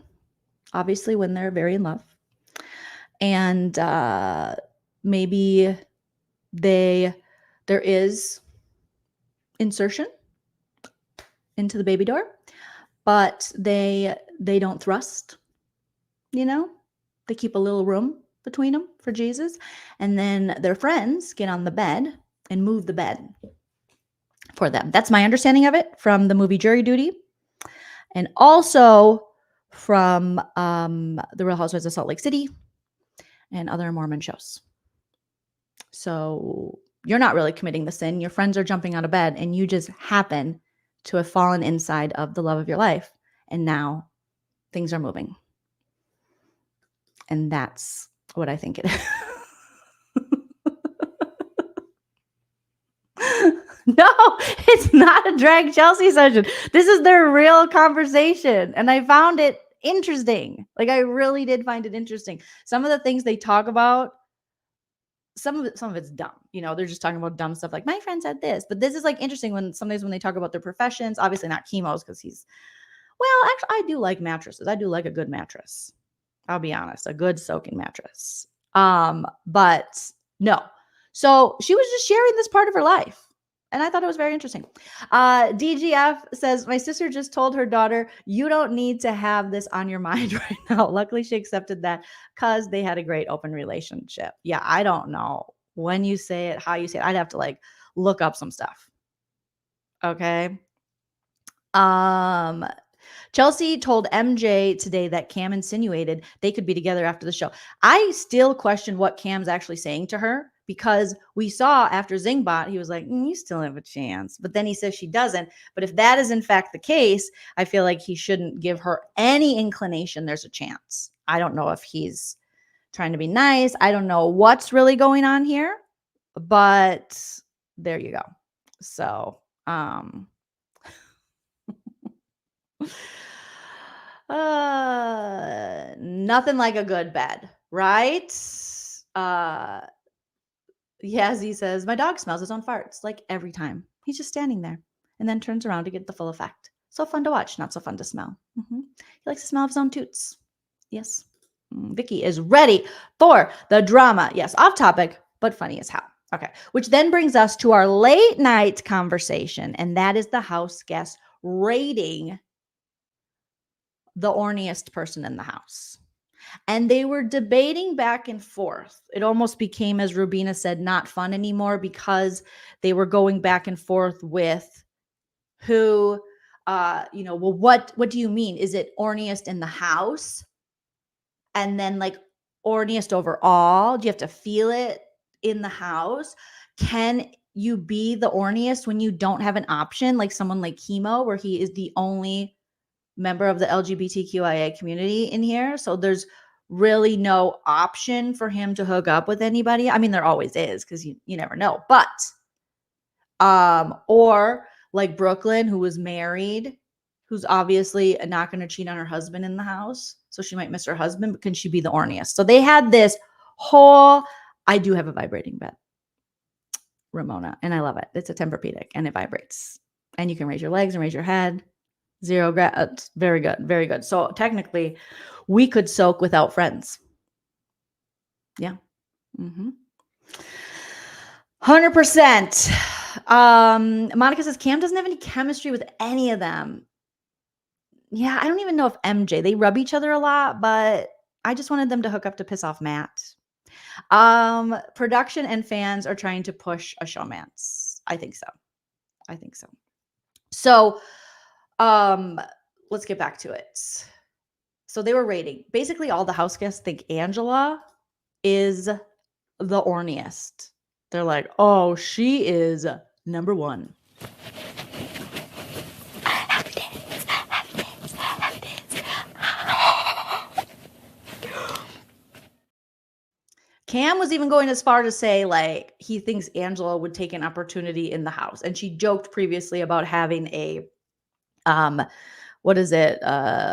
obviously when they're very in love, and maybe there is insertion into the baby door, but they don't thrust, they keep a little room between them for Jesus, and then their friends get on the bed and move the bed for them. That's my understanding of it from the movie Jury Duty, and also from the Real Housewives of Salt Lake City and other Mormon shows. So you're not really committing the sin. Your friends are jumping out of bed and you just happen to have fallen inside of the love of your life. And now things are moving. And that's what I think it is. No, it's not a drag Chelsea session. This is their real conversation. And I found it interesting. Like, I really did find it interesting. Some of the things they talk about, some of it's dumb. They're just talking about dumb stuff like, my friend said this. But this is like interesting when sometimes when they talk about their professions, obviously not Chemo's because actually, I do like mattresses. I do like a good mattress. I'll be honest, a good soaking mattress. But no. So she was just sharing this part of her life. And I thought it was very interesting. DGF says, my sister just told her daughter, you don't need to have this on your mind right now. Luckily, she accepted that because they had a great open relationship. Yeah, I don't know when you say it, how you say it. I'd have to look up some stuff. Okay. Chelsea told MJ today that Cam insinuated they could be together after the show. I still question what Cam's actually saying to her, because we saw after Zingbot, he was like, you still have a chance. But then he says she doesn't. But if that is in fact the case, I feel like he shouldn't give her any inclination there's a chance. I don't know if he's trying to be nice. I don't know what's really going on here. But there you go. So, nothing like a good bed, right? Yazzie says, my dog smells his own farts, like every time. He's just standing there and then turns around to get the full effect. So fun to watch, not so fun to smell. He likes to smell of his own toots. Yes. Vicky is ready for the drama. Yes, off topic, but funny as hell. Okay, which then brings us to our late night conversation, and that is the house guest rating the orniest person in the house. And they were debating back and forth. It almost became, as Rubina said, not fun anymore because they were going back and forth with who, well, what do you mean? Is it orniest in the house? And then like orniest overall? Do you have to feel it in the house? Can you be the orniest when you don't have an option, like someone like Chemo, where he is the only member of the LGBTQIA community in here? So there's really no option for him to hook up with anybody. I mean, there always is because you never know. But or like Brooklyn, who was married, who's obviously not going to cheat on her husband in the house. So she might miss her husband, but can she be the orniest? So they had this whole, I do have a vibrating bed, Ramona, and I love it. It's a Tempur-Pedic and it vibrates. And you can raise your legs and raise your head. Zero it's very good, very good. So technically, we could soak without friends. Yeah. 100%. Monica says Cam doesn't have any chemistry with any of them. Yeah, I don't even know if MJ, they rub each other a lot, but I just wanted them to hook up to piss off Matt. Production and fans are trying to push a showmance. I think so. So, let's get back to it. So they were rating. Basically, all the house guests think Angela is the orniest. They're like, oh, she is number one. Happy dance, happy dance, happy dance. Cam was even going as far to say, like, he thinks Angela would take an opportunity in the house. And she joked previously about having a,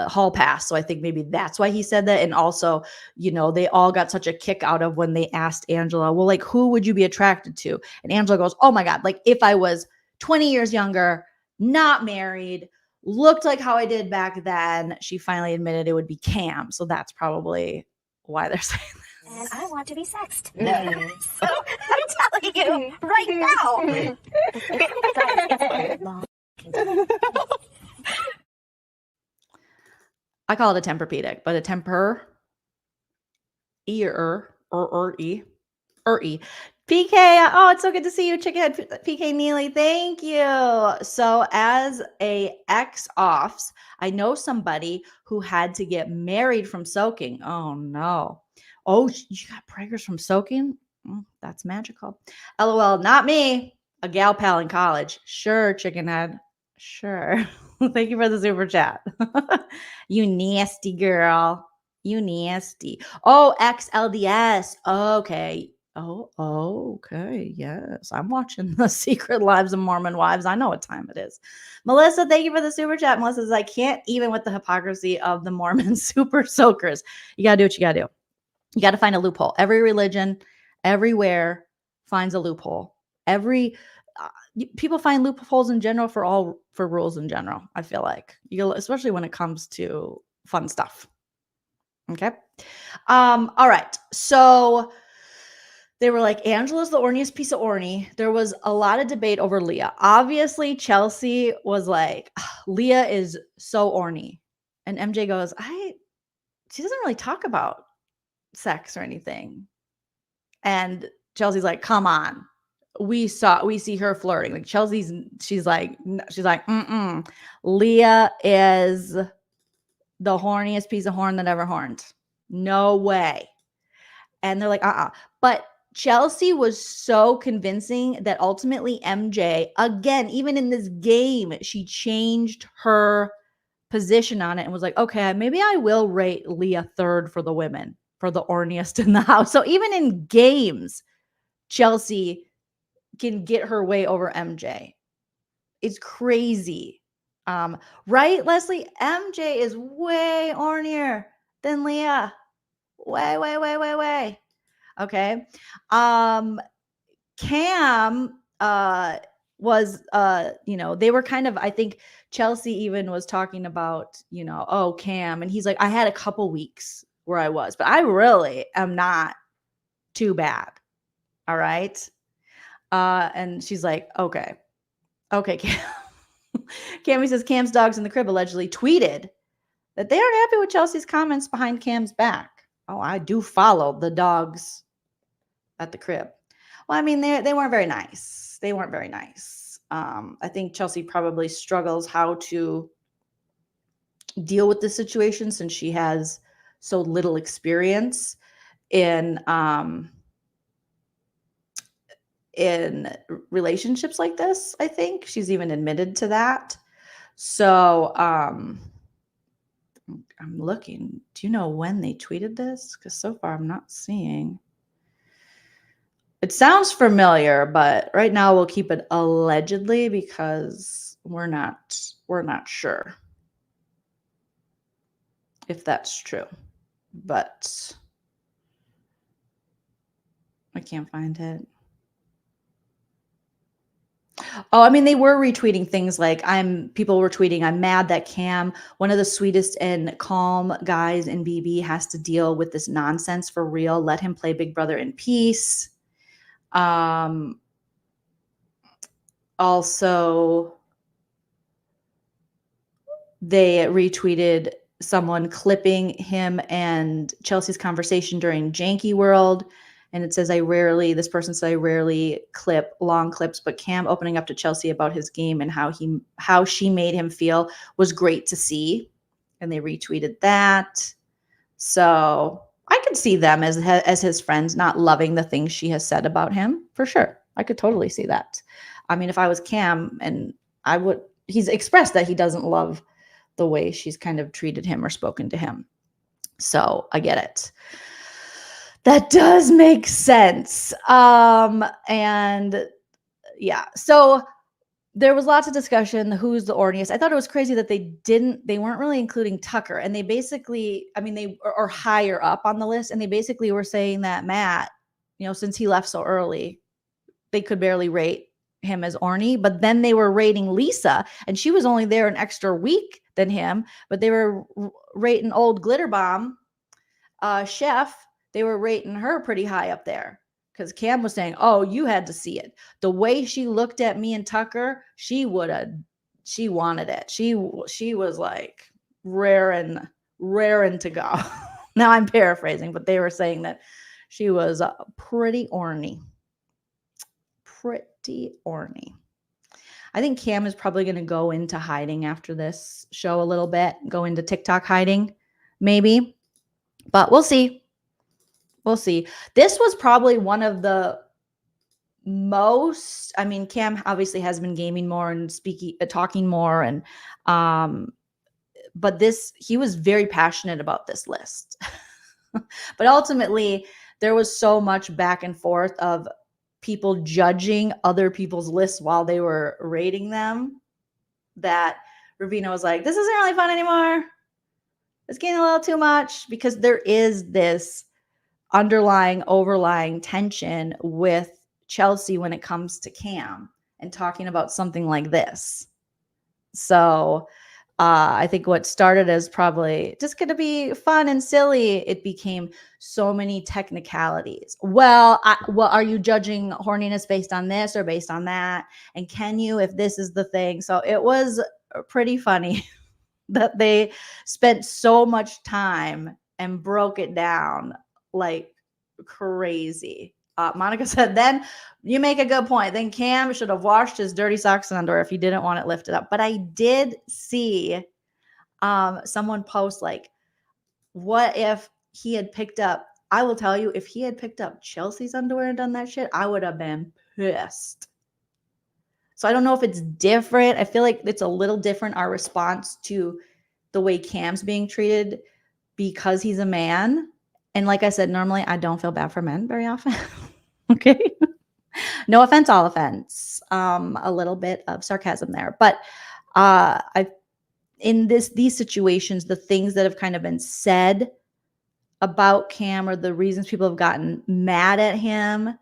hall pass. So I think maybe that's why he said that. And also, they all got such a kick out of when they asked Angela, well, like, who would you be attracted to? And Angela goes, oh my God, like if I was 20 years younger, not married, looked like how I did back then, she finally admitted it would be Cam. So that's probably why they're saying that. And I want to be sexed. So I'm telling you right now. I call it a Tempur-Pedic, but a Tempur E. PK, oh, it's so good to see you, Chickenhead PK Neely. Thank you. So as a ex-offs, I know somebody who had to get married from soaking. Oh no. Oh, you got preggers from soaking? That's magical. LOL, not me. A gal pal in college. Sure, Chickenhead. Sure. Thank you for the super chat. You nasty girl. You nasty. Oh, XLDS. Okay. Oh, okay. Yes. I'm watching The Secret Lives of Mormon Wives. I know what time it is. Melissa, thank you for the super chat. Melissa says, I can't even with the hypocrisy of the Mormon super soakers. You got to do what you got to do. You got to find a loophole. Every religion, everywhere finds a loophole. People find loopholes in general for rules in general. I feel like especially when it comes to fun stuff. Okay. All right. So they were like, Angela's the orniest piece of orny. There was a lot of debate over Leah. Obviously, Chelsea was like, Leah is so orny. And MJ goes, she doesn't really talk about sex or anything. And Chelsea's like, come on. We see her flirting. Like she's like, Leah is the horniest piece of horn that ever horned. No way. And they're like, But Chelsea was so convincing that ultimately MJ, again, even in this game, she changed her position on it and was like, okay, maybe I will rate Leah third for the women, for the orniest in the house. So even in games, Chelsea can get her way over MJ. It's crazy. Right, Leslie? MJ is way ornier than Leah. Way. Okay. Cam was they were kind of, I think Chelsea even was talking about, oh, Cam, and he's like, I had a couple weeks where I was, but I really am not too bad. All right. And she's like, okay, Cam. Cammy says Cam's dogs in the crib allegedly tweeted that they aren't happy with Chelsea's comments behind Cam's back. Oh, I do follow the dogs at the crib. Well, I mean, they weren't very nice. They weren't very nice. I think Chelsea probably struggles how to deal with the situation since she has so little experience in relationships like this. I think she's even admitted to that. So I'm looking. Do you know when they tweeted this? Because so far I'm not seeing. It sounds familiar, but right now we'll keep it allegedly because we're not sure if that's true. But I can't find it. Oh, I mean, they were retweeting things like people were tweeting, I'm mad that Cam, one of the sweetest and calm guys in BB, has to deal with this nonsense for real. Let him play Big Brother in peace. Also, they retweeted someone clipping him and Chelsea's conversation during Janky World. And it says, this person said, I rarely clip long clips, but Cam opening up to Chelsea about his game and how she made him feel was great to see. And they retweeted that. So I could see them as his friends not loving the things she has said about him, for sure. I could totally see that. I mean, if I was Cam, and he's expressed that he doesn't love the way she's kind of treated him or spoken to him. So I get it. That does make sense. And yeah, so there was lots of discussion. Who's the Ornest? I thought it was crazy that they weren't really including Tucker. And they basically, I mean, they are higher up on the list. And they basically were saying that Matt, since he left so early, they could barely rate him as Orny. But then they were rating Lisa, and she was only there an extra week than him. But they were rating old Glitter Bomb, Chef. They were rating her pretty high up there because Cam was saying, oh, you had to see it. The way she looked at me and Tucker, she wanted it. She was like raring to go. Now I'm paraphrasing, but they were saying that she was pretty orny. Pretty orny. I think Cam is probably going to go into hiding after this show a little bit, go into TikTok hiding, maybe. But we'll see. We'll see. This was probably one of the most, I mean, Cam obviously has been gaming more and talking more. And, but he was very passionate about this list. But ultimately, there was so much back and forth of people judging other people's lists while they were rating them that Ravina was like, this isn't really fun anymore. It's getting a little too much, because there is this overlying tension with Chelsea when it comes to Cam and talking about something like this. So I think what started as probably just going to be fun and silly, it became so many technicalities. Well, are you judging horniness based on this or based on that? And can you, if this is the thing? So it was pretty funny that they spent so much time and broke it down like crazy. Monica said, then you make a good point. Then Cam should have washed his dirty socks and underwear if he didn't want it lifted up. But I did see someone post like, what if he had picked up, I will tell you, if he had picked up Chelsea's underwear and done that shit, I would have been pissed. So I don't know if it's different. I feel like it's a little different, our response to the way Cam's being treated because he's a man. And like I said, normally I don't feel bad for men very often. Okay. No offense, all offense. A little bit of sarcasm there. But in these situations, the things that have kind of been said about Cam or the reasons people have gotten mad at him,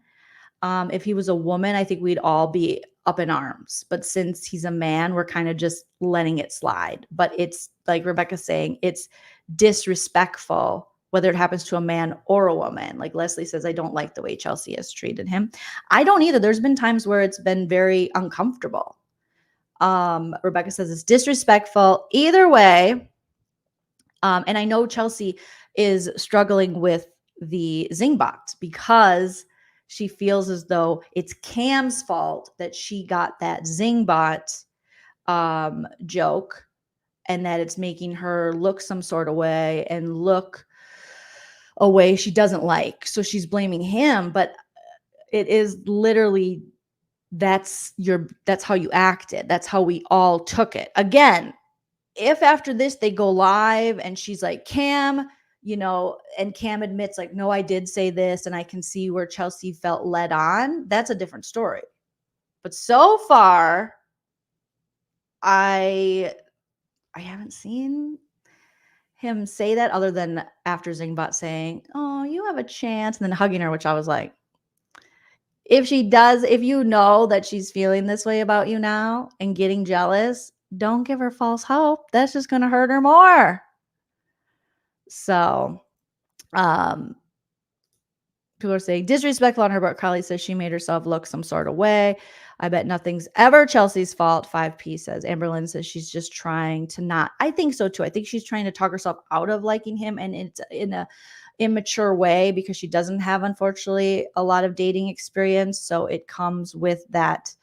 If he was a woman, I think we'd all be up in arms. But since he's a man, we're kind of just letting it slide. But it's like Rebecca's saying, it's disrespectful whether it happens to a man or a woman. Like Leslie says, I don't like the way Chelsea has treated him. I don't either. There's been times where it's been very uncomfortable. Rebecca says it's disrespectful either way. And I know Chelsea is struggling with the Zingbot because she feels as though it's Cam's fault that she got that Zingbot joke, and that it's making her look some sort of way and look a way she doesn't like. So she's blaming him, but it is literally that's how you acted. That's how we all took it. Again, if after this they go live and she's like, Cam, and Cam admits like, no, I did say this, and I can see where Chelsea felt led on, that's a different story. But so far, I haven't seen him say that other than after Zingbot saying, oh, you have a chance, and then hugging her, which I was like, if you know that she's feeling this way about you now and getting jealous, don't give her false hope. That's just going to hurt her more. So, people are saying disrespectful on her part. Carly says she made herself look some sort of way. I bet nothing's ever Chelsea's fault. 5P says. Amberlynn says she's just trying to not. I think so too. I think she's trying to talk herself out of liking him, and it's in a immature way because she doesn't have, unfortunately, a lot of dating experience. So it comes with that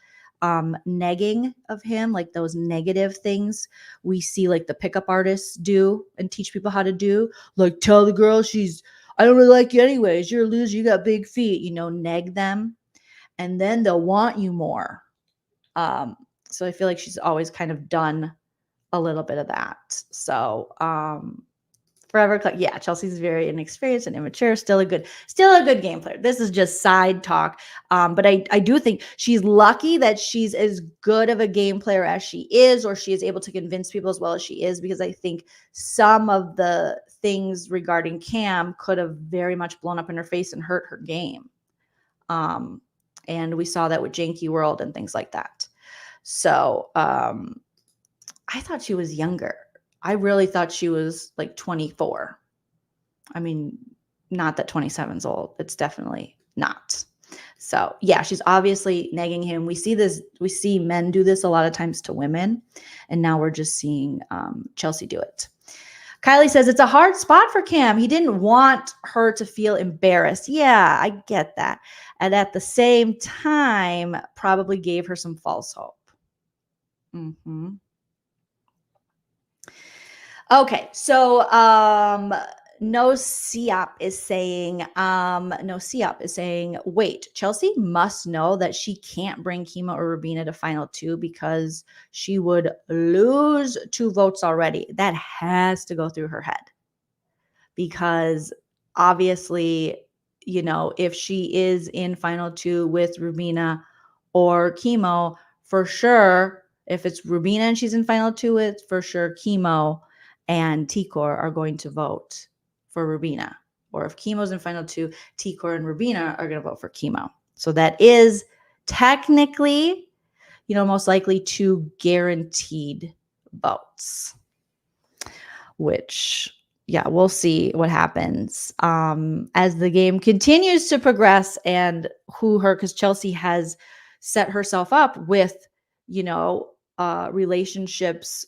negging of him, like those negative things we see like the pickup artists do and teach people how to do, like tell the girl I don't really like you anyways, you're a loser, you got big feet, neg them, and then they'll want you more. So I feel like she's always kind of done a little bit of that. So forever, yeah, Chelsea's very inexperienced and immature, still a good game player. This is just side talk. But I do think she's lucky that she's as good of a game player as she is, or she is able to convince people as well as she is, because I think some of the things regarding Cam could have very much blown up in her face and hurt her game. And we saw that with Janky World and things like that. So I thought she was younger. I really thought she was like 24. I mean, not that 27's old. It's definitely not. So yeah, she's obviously negging him. We see men do this a lot of times to women, and now we're just seeing Chelsea do it. Kylie says it's a hard spot for Cam. He didn't want her to feel embarrassed. Yeah, I get that. And at the same time, probably gave her some false hope. Okay, so No Siop is saying, wait, Chelsea must know that she can't bring Kima or Rubina to final two because she would lose 2 votes already. That has to go through her head, because obviously, if she is in final 2 with Rubina or Chemo, for sure, if it's Rubina and she's in final 2 with, for sure, Chemo and Tikor are going to vote for Rubina. Or if Chemo's in final 2, Tikor and Rubina are going to vote for Chemo. So that is technically, most likely 2 guaranteed votes, which, yeah, we'll see what happens as the game continues to progress, and because Chelsea has set herself up with, relationships,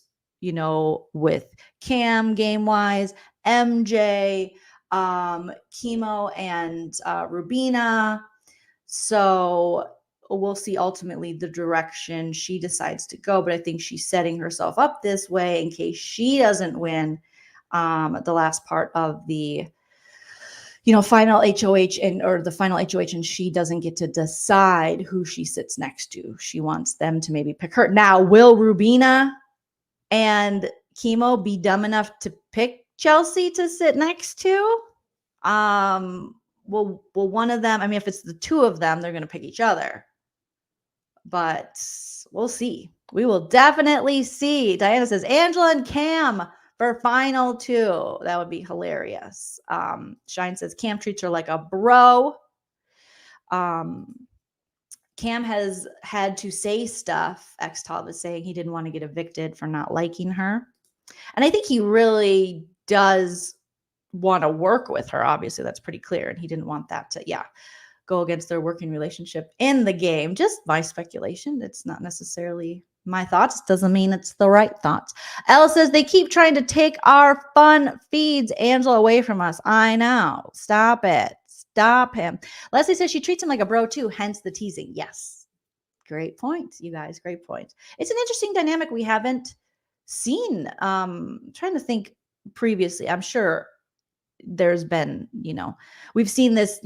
with Cam game-wise, MJ, Chemo, and Rubina. So we'll see ultimately the direction she decides to go. But I think she's setting herself up this way in case she doesn't win the last part of the final HOH or the final HOH, and she doesn't get to decide who she sits next to. She wants them to maybe pick her. Now, will Rubina and Chemo be dumb enough to pick Chelsea to sit next to? Well, one of them, if it's the 2 of them, they're going to pick each other. But we'll see. We will definitely see. Diana says, Angela and Cam for final 2. That would be hilarious. Shine says, Cam treats her like a bro. Cam has had to say stuff. X-Tall is saying he didn't want to get evicted for not liking her. And I think he really does want to work with her. Obviously, that's pretty clear. And he didn't want that to, go against their working relationship in the game. Just my speculation. It's not necessarily my thoughts. Doesn't mean it's the right thoughts. Elle says they keep trying to take our fun feeds, Angela, away from us. I know. Stop it. Stop him. Leslie says she treats him like a bro too, hence the teasing. Yes. Great point, you guys. Great point. It's an interesting dynamic we haven't seen. Trying to think previously. I'm sure there's been, we've seen this,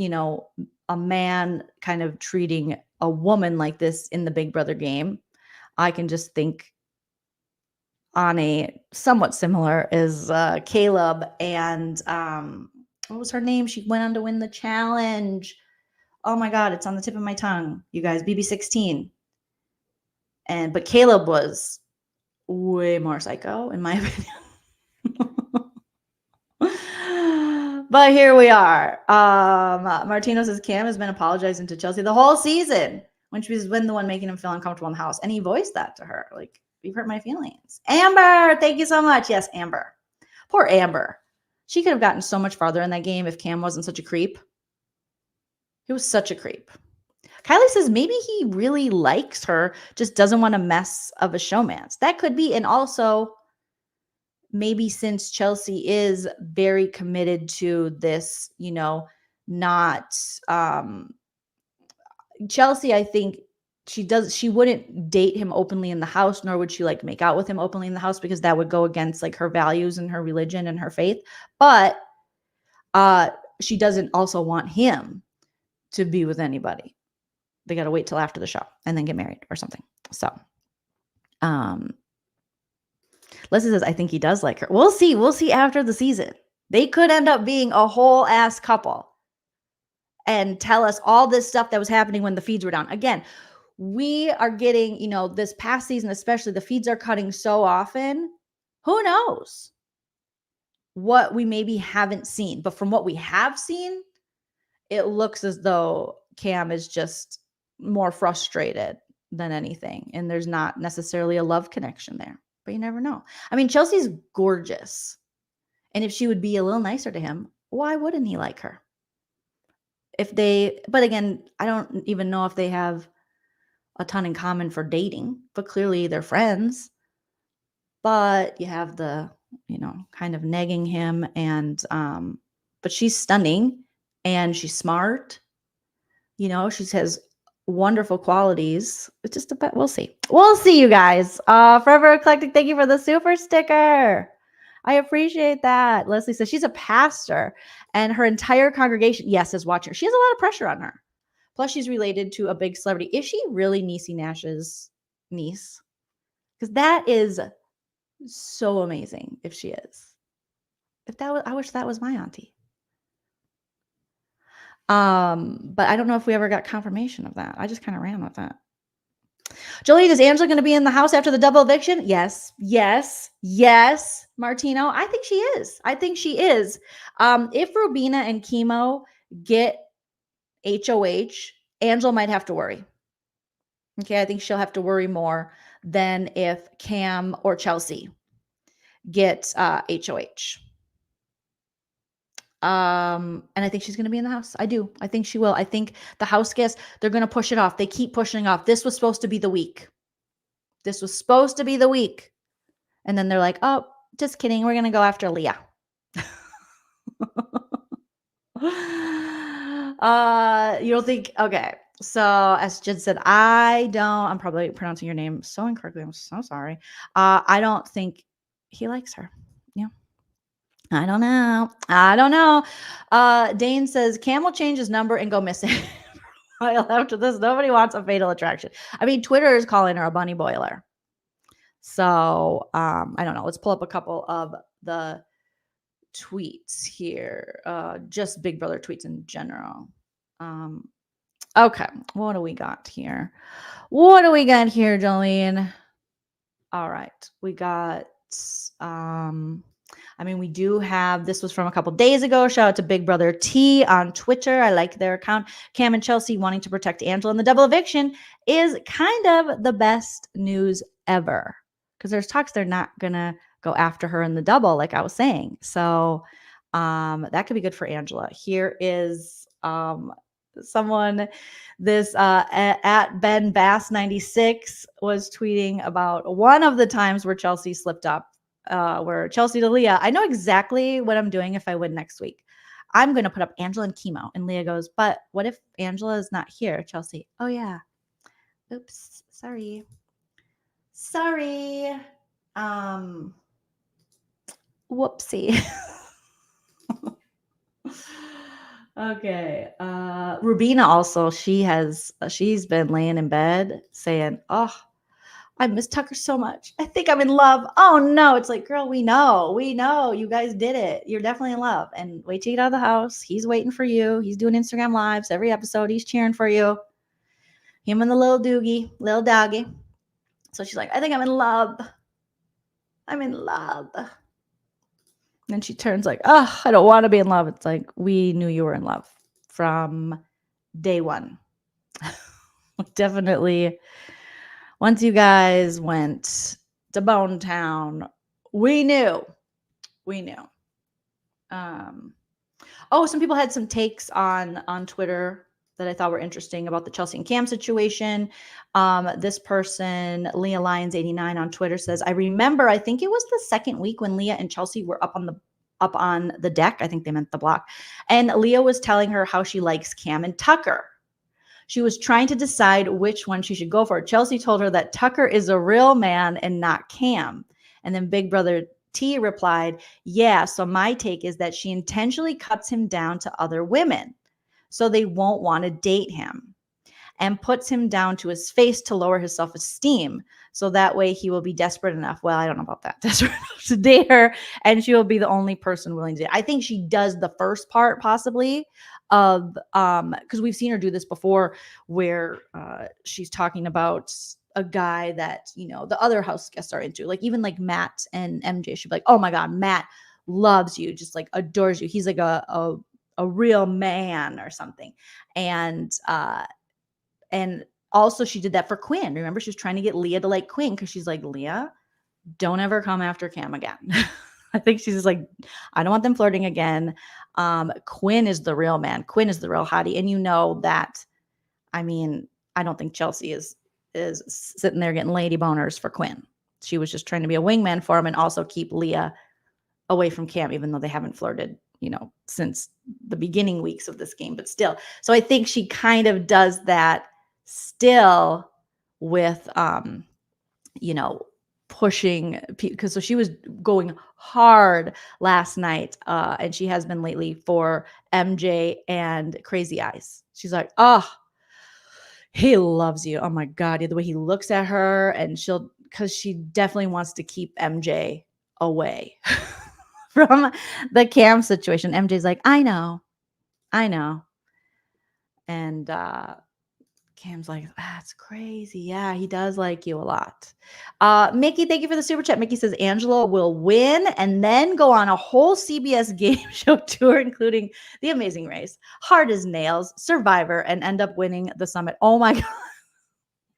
a man kind of treating a woman like this in the Big Brother game. I can just think on a somewhat similar is Caleb and what was her name? She went on to win the challenge. Oh my God, it's on the tip of my tongue, you guys. BB16. But Caleb was way more psycho, in my opinion. But here we are. Martino says Cam has been apologizing to Chelsea the whole season when she was the one making him feel uncomfortable in the house. And he voiced that to her. Like, you've hurt my feelings. Amber, thank you so much. Yes, Amber. Poor Amber. She could have gotten so much farther in that game if Cam wasn't such a creep. He was such a creep. Kylie says maybe he really likes her, just doesn't want a mess of a showmance. That could be. And also, maybe since Chelsea is very committed to this, not Chelsea, I think she wouldn't date him openly in the house, nor would she like make out with him openly in the house because that would go against like her values and her religion and her faith. But she doesn't also want him to be with anybody. They got to wait till after the show and then get married or something. So, Leslie says, I think he does like her. We'll see. We'll see after the season. They could end up being a whole ass couple and tell us all this stuff that was happening when the feeds were down. Again, we are getting, this past season, especially the feeds are cutting so often. Who knows what we maybe haven't seen? But from what we have seen, it looks as though Cam is just more frustrated than anything. And there's not necessarily a love connection there, but you never know. I mean, Chelsea's gorgeous. And if she would be a little nicer to him, why wouldn't he like her? But again, I don't even know if they have a ton in common for dating, but clearly they're friends. But you have the, kind of negging him and, but she's stunning and she's smart. She has wonderful qualities. It's just we'll see. We'll see, you guys. Forever Eclectic, thank you for the super sticker. I appreciate that. Leslie says she's a pastor and her entire congregation, yes, is watching her. She has a lot of pressure on her. Plus, she's related to a big celebrity. Is she really Niecy Nash's niece? Because that is so amazing if she is. I wish that was my auntie. But I don't know if we ever got confirmation of that. I just kind of ran with that. Joleen, is Angela going to be in the house after the double eviction? Yes, Martino. I think she is. If Rubina and Chemo get HOH, Angela might have to worry. Okay, I think she'll have to worry more than if Cam or Chelsea get HOH. And I think she's going to be in the house. I do. I think she will. I think the house guests, they're going to push it off. They keep pushing off. This was supposed to be the week. And then they're like, oh, just kidding. We're going to go after Leah. You don't think, okay. So as Jen said, I'm probably pronouncing your name so incorrectly. I'm so sorry. I don't think he likes her. Yeah. I don't know. Dane says Cam will change his number and go missing. After this, nobody wants a fatal attraction. I mean, Twitter is calling her a bunny boiler. So I don't know. Let's pull up a couple of the tweets here. Just Big Brother tweets in general. Okay. What do we got here? Jolene? All right. We got I mean, we do have, this was from a couple days ago. Shout out to Big Brother T on Twitter. I like their account. Cam and Chelsea wanting to protect Angela in the double eviction is kind of the best news ever. Because there's talks they're not going to go after her in the double, like I was saying. So that could be good for Angela. Here is someone, this at Ben Bass 96 was tweeting about one of the times where Chelsea slipped up. Where Chelsea to Leah, I know exactly what I'm doing if I win next week. I'm going to put up Angela and chemo. And Leah goes, but what if Angela is not here? Chelsea, oh yeah. Oops, sorry. Whoopsie. Okay. Rubina also, she's been laying in bed saying, oh, I miss Tucker so much. I think I'm in love. Oh no. It's like, girl, we know you guys did it. You're definitely in love. And wait till you get out of the house. He's waiting for you. He's doing Instagram lives every episode. He's cheering for you. Him and the little little doggy. So she's like, I think I'm in love. I'm in love. And then she turns like, oh, I don't want to be in love. It's like, we knew you were in love from day one. Definitely. Once you guys went to Bone Town, we knew. Some people had some takes on Twitter that I thought were interesting about the Chelsea and Cam situation. This person, Leah Lyons 89 on Twitter, says, I remember, I think it was the second week when Leah and Chelsea were up on the deck. I think they meant the block. And Leah was telling her how she likes Cam and Tucker. She was trying to decide which one she should go for. Chelsea told her that Tucker is a real man and not Cam. And then Big Brother T replied, yeah, so my take is that she intentionally cuts him down to other women so they won't want to date him, and puts him down to his face to lower his self-esteem. So that way he will be desperate enough. Well, I don't know about that. Desperate enough to date her, and she will be the only person willing to date. I think she does the first part possibly of, because we've seen her do this before where she's talking about a guy that, the other house guests are into. Like even like Matt and MJ, she'd be like, oh my God, Matt loves you, just like adores you. He's like a real man or something. And also she did that for Quinn. Remember, she was trying to get Leah to like Quinn because she's like, Leah, don't ever come after Cam again. I think she's just like, I don't want them flirting again. Quinn is the real man. Quinn is the real hottie. And you know that, I mean, I don't think Chelsea is sitting there getting lady boners for Quinn. She was just trying to be a wingman for him and also keep Leah away from Cam, even though they haven't flirted, since the beginning weeks of this game, but still. So I think she kind of does that still with, pushing, because so she was going hard last night, and she has been lately for MJ and Crazy Eyes. She's like, oh, he loves you. Oh my God. The way he looks at her, and because she definitely wants to keep MJ away from the Cam situation. MJ's like, I know. And Cam's like, that's crazy. Yeah, he does like you a lot. Mickey, thank you for the super chat. Mickey says Angela will win and then go on a whole CBS game show tour, including The Amazing Race, Hard as Nails, Survivor, and end up winning the summit. Oh my God.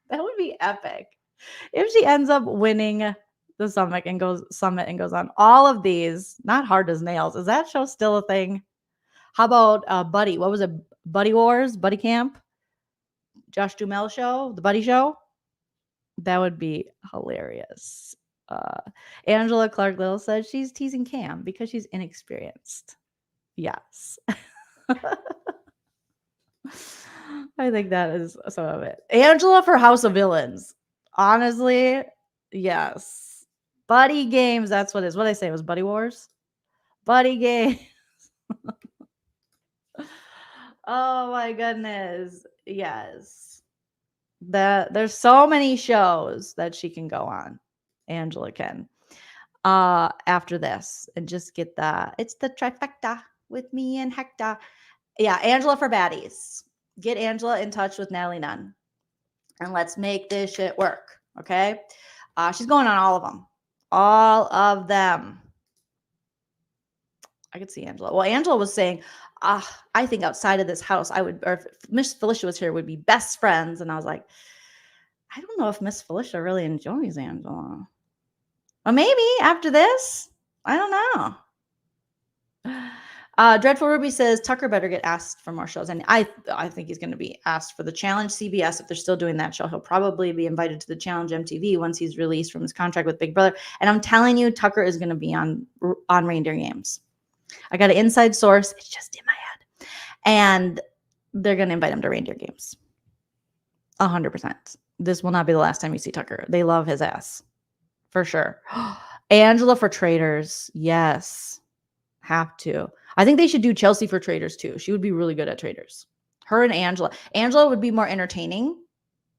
That would be epic. If she ends up winning the summit and goes on all of these, not Hard as Nails. Is that show still a thing? How about Buddy? What was it? Buddy Wars? Buddy Camp? Josh Duhamel show, the Buddy Show. That would be hilarious. Angela Clark Little said she's teasing Cam because she's inexperienced. Yes. I think that is some of it. Angela for House of Villains. Honestly, yes. Buddy games. That's what it is. What did I say? It was Buddy Wars? Buddy games. Oh my goodness. Yes. There's so many shows that she can go on. Angela can. After this, and just get it's the trifecta with me and Hector. Yeah, Angela for baddies. Get Angela in touch with Natalie Nunn. And let's make this shit work. Okay? She's going on all of them. All of them. I could see Angela. Well, Angela was saying, I think outside of this house, I would, or if Miss Felicia was here, would be best friends. And I was like, I don't know if Miss Felicia really enjoys Angela. Well, maybe after this. I don't know. Dreadful Ruby says Tucker better get asked for more shows, and I think he's going to be asked for the Challenge CBS if they're still doing that show. He'll probably be invited to the Challenge MTV once he's released from his contract with Big Brother. And I'm telling you, Tucker is going to be on Reindeer Games. I got an inside source. It's just in my head, and they're going to invite him to Reindeer Games. 100%. This will not be the last time you see Tucker. They love his ass, for sure. Angela for Traitors, yes, have to. I think they should do Chelsea for Traitors too. She would be really good at Traitors. Her and Angela. Angela would be more entertaining.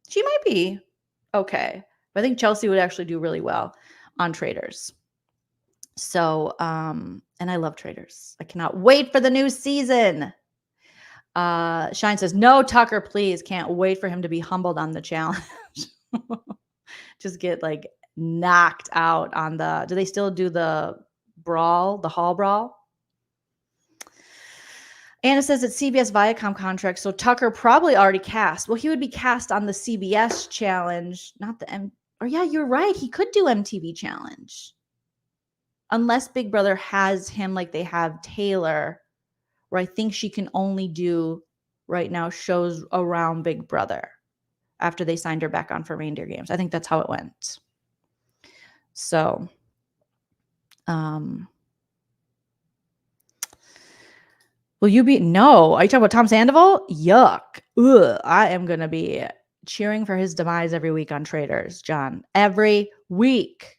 She might be okay. But I think Chelsea would actually do really well on Traitors. So, and I love Traitors. I cannot wait for the new season. Shine says, no, Tucker, please. Can't wait for him to be humbled on the challenge. Just get like knocked out on the, do they still do the brawl, the hall brawl? Anna says it's CBS Viacom contract, so Tucker probably already cast. Well, he would be cast on the CBS challenge, not the or yeah, you're right. He could do MTV challenge. Unless Big Brother has him like they have Taylor, where I think she can only do right now shows around Big Brother after they signed her back on for Reindeer Games. I think that's how it went. So, will you be? No. Are you talking about Tom Sandoval? Yuck. Ugh. I am going to be cheering for his demise every week on Traitors, John. Every week.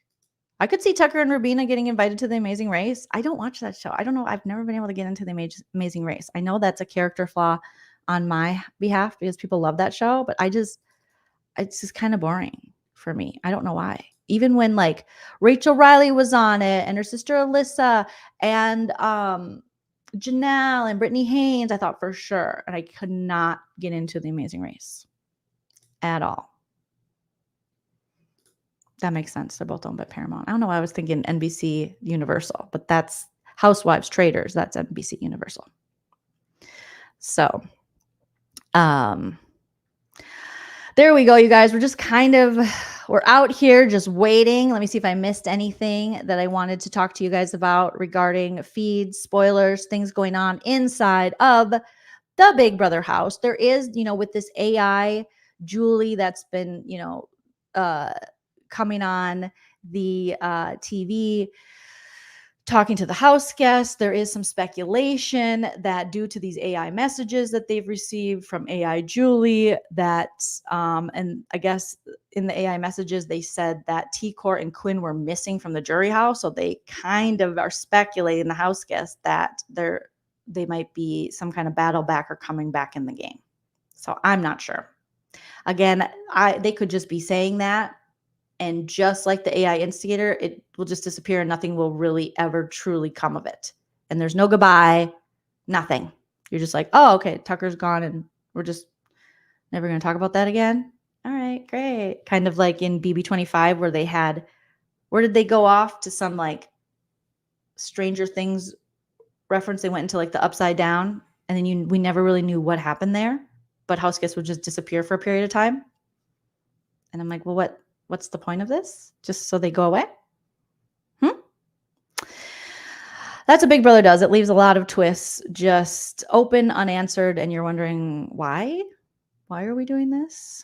I could see Tucker and Rubina getting invited to The Amazing Race. I don't watch that show. I don't know. I've never been able to get into The Amazing Race. I know that's a character flaw on my behalf because people love that show, but it's just kind of boring for me. I don't know why. Even when like Rachel Riley was on it and her sister Alyssa and Janelle and Brittany Haynes, I thought for sure. And I could not get into The Amazing Race at all. That makes sense. They're both owned by Paramount. I don't know why I was thinking NBC Universal, but that's Housewives Traitors. That's NBC Universal. So, there we go, you guys. We're just we're out here just waiting. Let me see if I missed anything that I wanted to talk to you guys about regarding feeds, spoilers, things going on inside of the Big Brother house. There is, with this AI Julie that's been, coming on the TV, talking to the house guests. There is some speculation that due to these AI messages that they've received from AI Julie, that, and I guess in the AI messages, they said that T-Court and Quinn were missing from the jury house. So they kind of are speculating, the house guests, that they might be some kind of battle back or coming back in the game. So I'm not sure. Again, they could just be saying that. And just like the AI instigator, it will just disappear and nothing will really ever truly come of it. And there's no goodbye, nothing. You're just like, oh, okay, Tucker's gone and we're just never going to talk about that again. All right, great. Kind of like in BB25 where did they go off to some like Stranger Things reference? They went into like the upside down and then we never really knew what happened there, but house guests would just disappear for a period of time. And I'm like, well, what's the point of this? Just so they go away? That's what Big Brother does. It leaves a lot of twists just open, unanswered, and you're wondering why? Why are we doing this?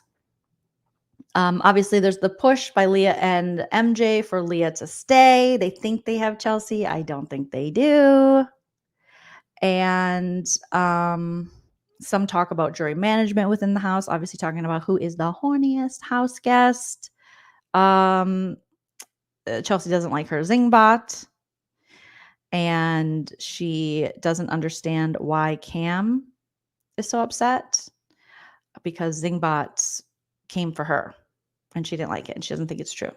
Obviously, there's the push by Leah and MJ for Leah to stay. They think they have Chelsea. I don't think they do. And some talk about jury management within the house, obviously talking about who is the horniest house guest. Chelsea doesn't like her Zingbot, and she doesn't understand why Cam is so upset because Zingbot came for her and she didn't like it and she doesn't think it's true.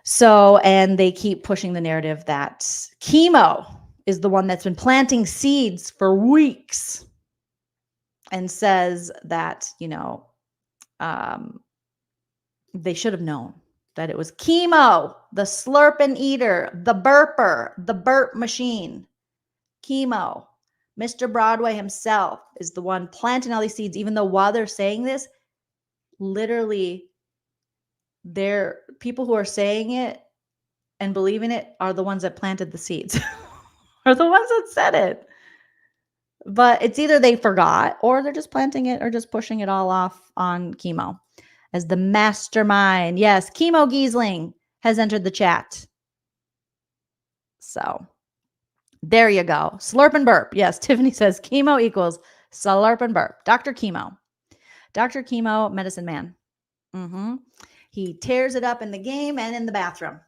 So, and they keep pushing the narrative that Chemo is the one that's been planting seeds for weeks and says that, they should have known. that it was Chemo, the slurping eater, the burper, the burp machine. Chemo, Mr. Broadway himself is the one planting all these seeds, even though while they're saying this, literally, they're people who are saying it and believing it are the ones that planted the seeds, are the ones that said it. But it's either they forgot or they're just planting it or just pushing it all off on Chemo as the mastermind. Yes, Chemo Giesling has entered the chat. So there you go. Slurp and burp. Yes, Tiffany says Chemo equals slurp and burp. Dr. Chemo. Dr. Chemo, medicine man. He tears it up in the game and in the bathroom.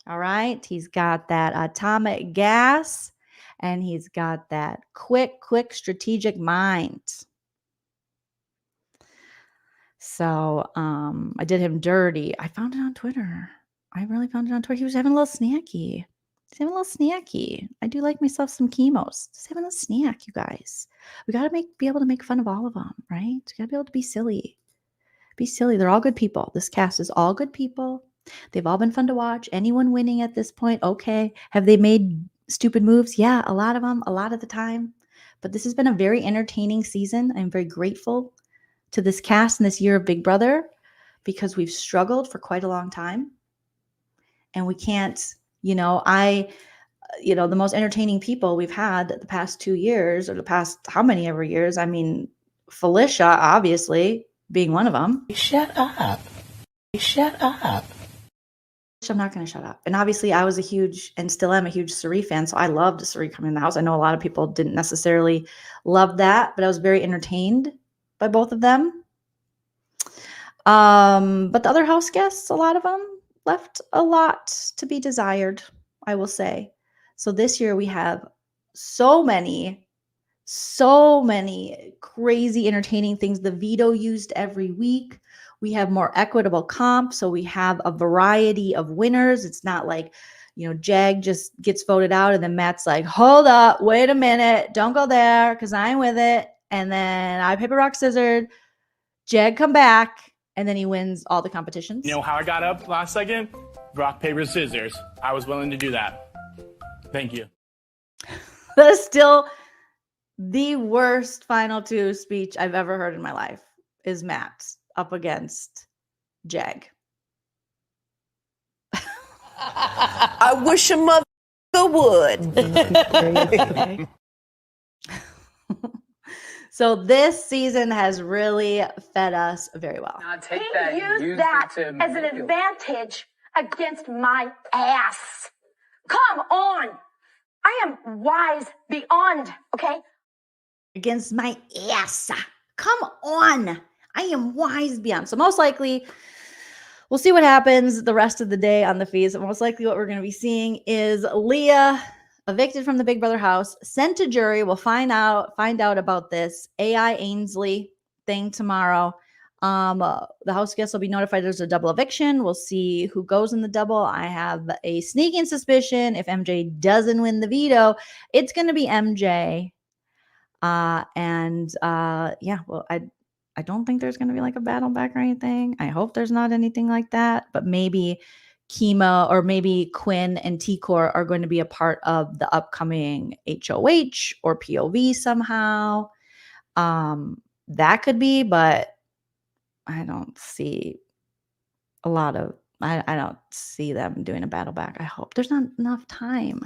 All right. He's got that atomic gas and he's got that quick strategic mind. So I did him dirty. I found it on Twitter. I really found it on Twitter. He was having a little snacky. He's having a little snacky. I do like myself some chemos. Just having a snack, you guys. We got to be able to make fun of all of them, right? We got to be able to be silly. Be silly. They're all good people. This cast is all good people. They've all been fun to watch. Anyone winning at this point, okay. Have they made stupid moves? Yeah, a lot of them, a lot of the time. But this has been a very entertaining season. I'm very grateful to this cast in this year of Big Brother because we've struggled for quite a long time. And we can't, the most entertaining people we've had the past 2 years or the past how many ever years. I mean, Felicia, obviously, being one of them. Shut up. Shut up. I'm not going to shut up. And obviously, I was a huge and still am a huge Suri fan. So I loved Suri coming in the house. I know a lot of people didn't necessarily love that, but I was very entertained by both of them. But the other house guests, a lot of them left a lot to be desired, I will say. So this year we have so many crazy entertaining things. The veto used every week. We have more equitable comp. So we have a variety of winners. It's not like, Jag just gets voted out and then Matt's like, hold up, wait a minute. Don't go there because I'm with it. And then I paper, rock, scissors. Jag come back and then he wins all the competitions. You know how I got up last second? Rock, paper, scissors. I was willing to do that. Thank you. That is still the worst final two speech I've ever heard in my life is Matt up against Jag. I wish a mother would. So this season has really fed us very well. Take that and use that as an advantage against my ass. Come on. I am wise beyond, okay? Against my ass. Come on. I am wise beyond. So most likely, we'll see what happens the rest of the day on the feeds. Most likely what we're going to be seeing is Leah evicted from the Big Brother house, sent to jury. We'll find out about this AI Ainsley thing tomorrow. The house guests will be notified there's a double eviction. We'll see who goes in the double. I have a sneaking suspicion if MJ doesn't win the veto, it's going to be MJ. I don't think there's going to be like a battle back or anything. I hope there's not anything like that, but maybe Kima or maybe Quinn and T-Core are going to be a part of the upcoming HOH or POV somehow. That could be, but I don't see a lot of, I don't see them doing a battle back. I hope there's not enough time.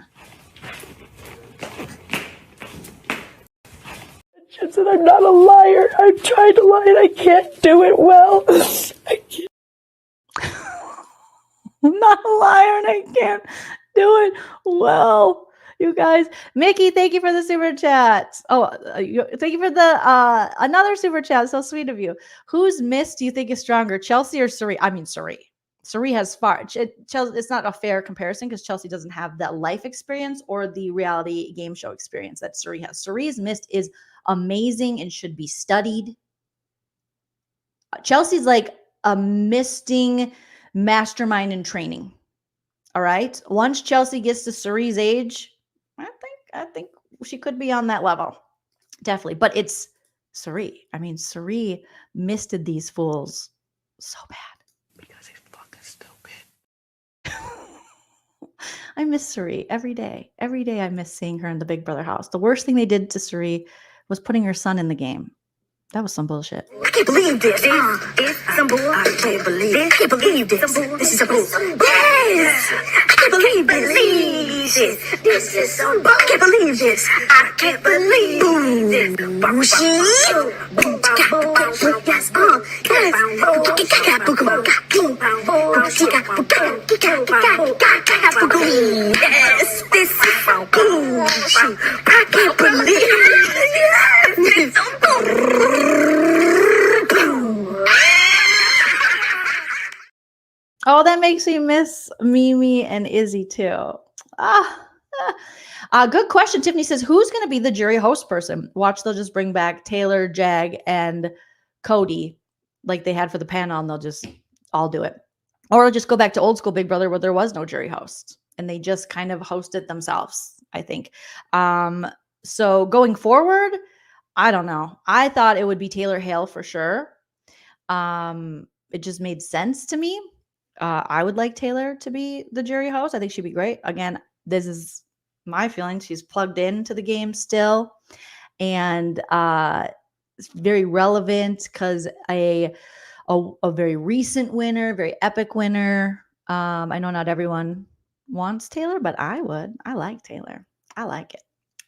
And I'm not a liar. I'm trying to lie and I can't do it well. I can't. I'm not a liar and I can't do it well. You guys, Mickey, thank you for the super chat. Oh, thank you for the another super chat. So sweet of you. Whose miss do you think is stronger, Chelsea or Suri? I mean, Suri. Suri has far. Chelsea, it's not a fair comparison because Chelsea doesn't have that life experience or the reality game show experience that Suri has. Suri's mist is amazing and should be studied. Chelsea's like a misting mastermind in training. All right. Once Chelsea gets to Suri's age, I think she could be on that level. Definitely. But it's Suri. I mean, Suri misted these fools so bad. Because he's fucking stupid. I miss Suri every day. Every day I miss seeing her in the Big Brother house. The worst thing they did to Suri was putting her son in the game. That was some bullshit. I can't believe this. It's some bull. I can't believe this. I can't believe this. This is a bull. Yes! I can't believe this. This is some bull. I can't believe this. I can't believe this. Boom. Yes. Yes. This is some bull. I can't believe this. Oh, that makes me miss Mimi and Izzy too. Good question. Tiffany says, who's going to be the jury host person? Watch, they'll just bring back Taylor, Jag, and Cody like they had for the panel, and they'll just all do it. Or just go back to old school Big Brother where there was no jury host and they just kind of hosted themselves, I think. So going forward, I don't know. I thought it would be Taylor Hale for sure. It just made sense to me. I would like Taylor to be the jury host. I think she'd be great. Again, this is my feeling. She's plugged into the game still. And it's very relevant because a very recent winner, very epic winner. I know not everyone wants Taylor, but I would. I like Taylor. I like it.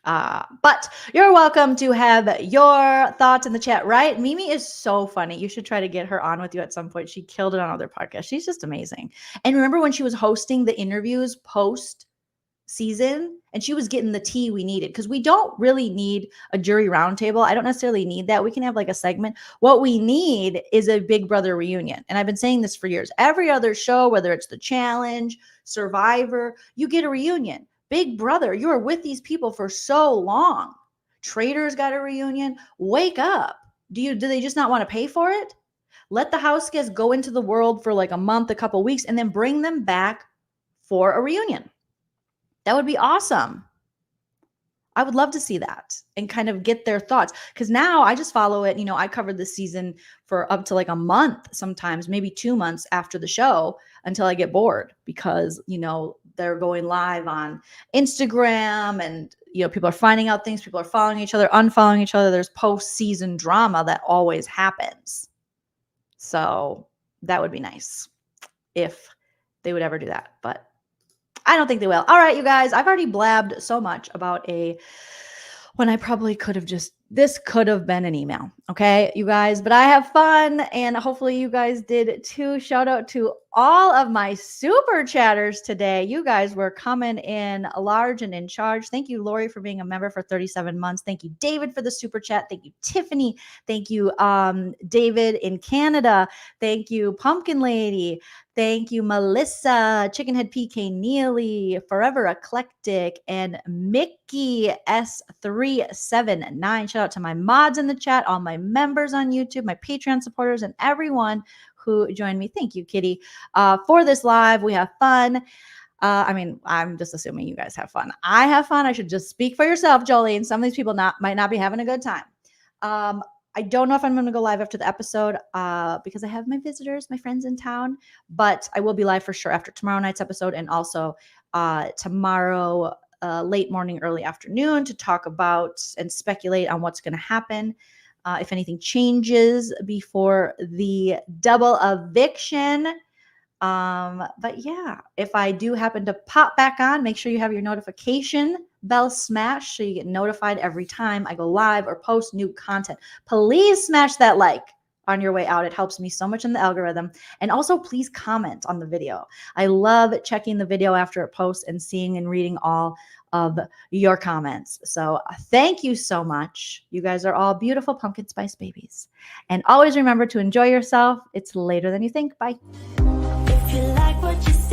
But you're welcome to have your thoughts in the chat, right? Mimi is so funny. You should try to get her on with you at some point. She killed it on other podcasts. She's just amazing. And remember when she was hosting the interviews post season and she was getting the tea we needed, because we don't really need a jury roundtable. I don't necessarily need that. We can have like a segment. What we need is a Big Brother reunion. And I've been saying this for years. Every other show, whether it's The Challenge, Survivor, you get a reunion. Big Brother, you were with these people for so long. Traders got a reunion. Wake up. Do they just not want to pay for it? Let the house guests go into the world for like a month, a couple weeks, and then bring them back for a reunion. That would be awesome. I would love to see that and kind of get their thoughts. Because now I just follow it. You know, I covered this season for up to like a month, sometimes maybe 2 months after the show until I get bored because, you know, they're going live on Instagram and, you know, people are finding out things. People are following each other, unfollowing each other. There's post-season drama that always happens. So that would be nice if they would ever do that. But I don't think they will. All right, you guys, I've already blabbed so much about when I probably could have this could have been an email. Okay, you guys, but I have fun and hopefully you guys did too. Shout out to all of my super chatters today. You guys were coming in large and in charge. Thank you, Lori, for being a member for 37 months. Thank you, David, for the super chat. Thank you, Tiffany. Thank you, David in Canada. Thank you, Pumpkin Lady. Thank you, Melissa, Chickenhead PK Neely, Forever Eclectic, and Mickey S379. Shout out to my mods in the chat, all my members on YouTube, my Patreon supporters, and everyone who joined me. Thank you, Kitty. For this live, we have fun. I mean, I'm just assuming you guys have fun. I have fun. I should just speak for yourself, Jolene. Some of these people might not be having a good time. I don't know if I'm going to go live after the episode because I have my visitors, my friends in town, but I will be live for sure after tomorrow night's episode and also tomorrow late morning, early afternoon to talk about and speculate on what's going to happen. If anything changes before the double eviction. But yeah, if I do happen to pop back on, make sure you have your notification bell smashed so you get notified every time I go live or post new content. Please smash that like on your way out. It helps me so much in the algorithm. And also please comment on the video. I love checking the video after it posts and seeing and reading all of your comments. So thank you so much. You guys are all beautiful pumpkin spice babies. And always remember to enjoy yourself. It's later than you think. Bye. If you like what you see.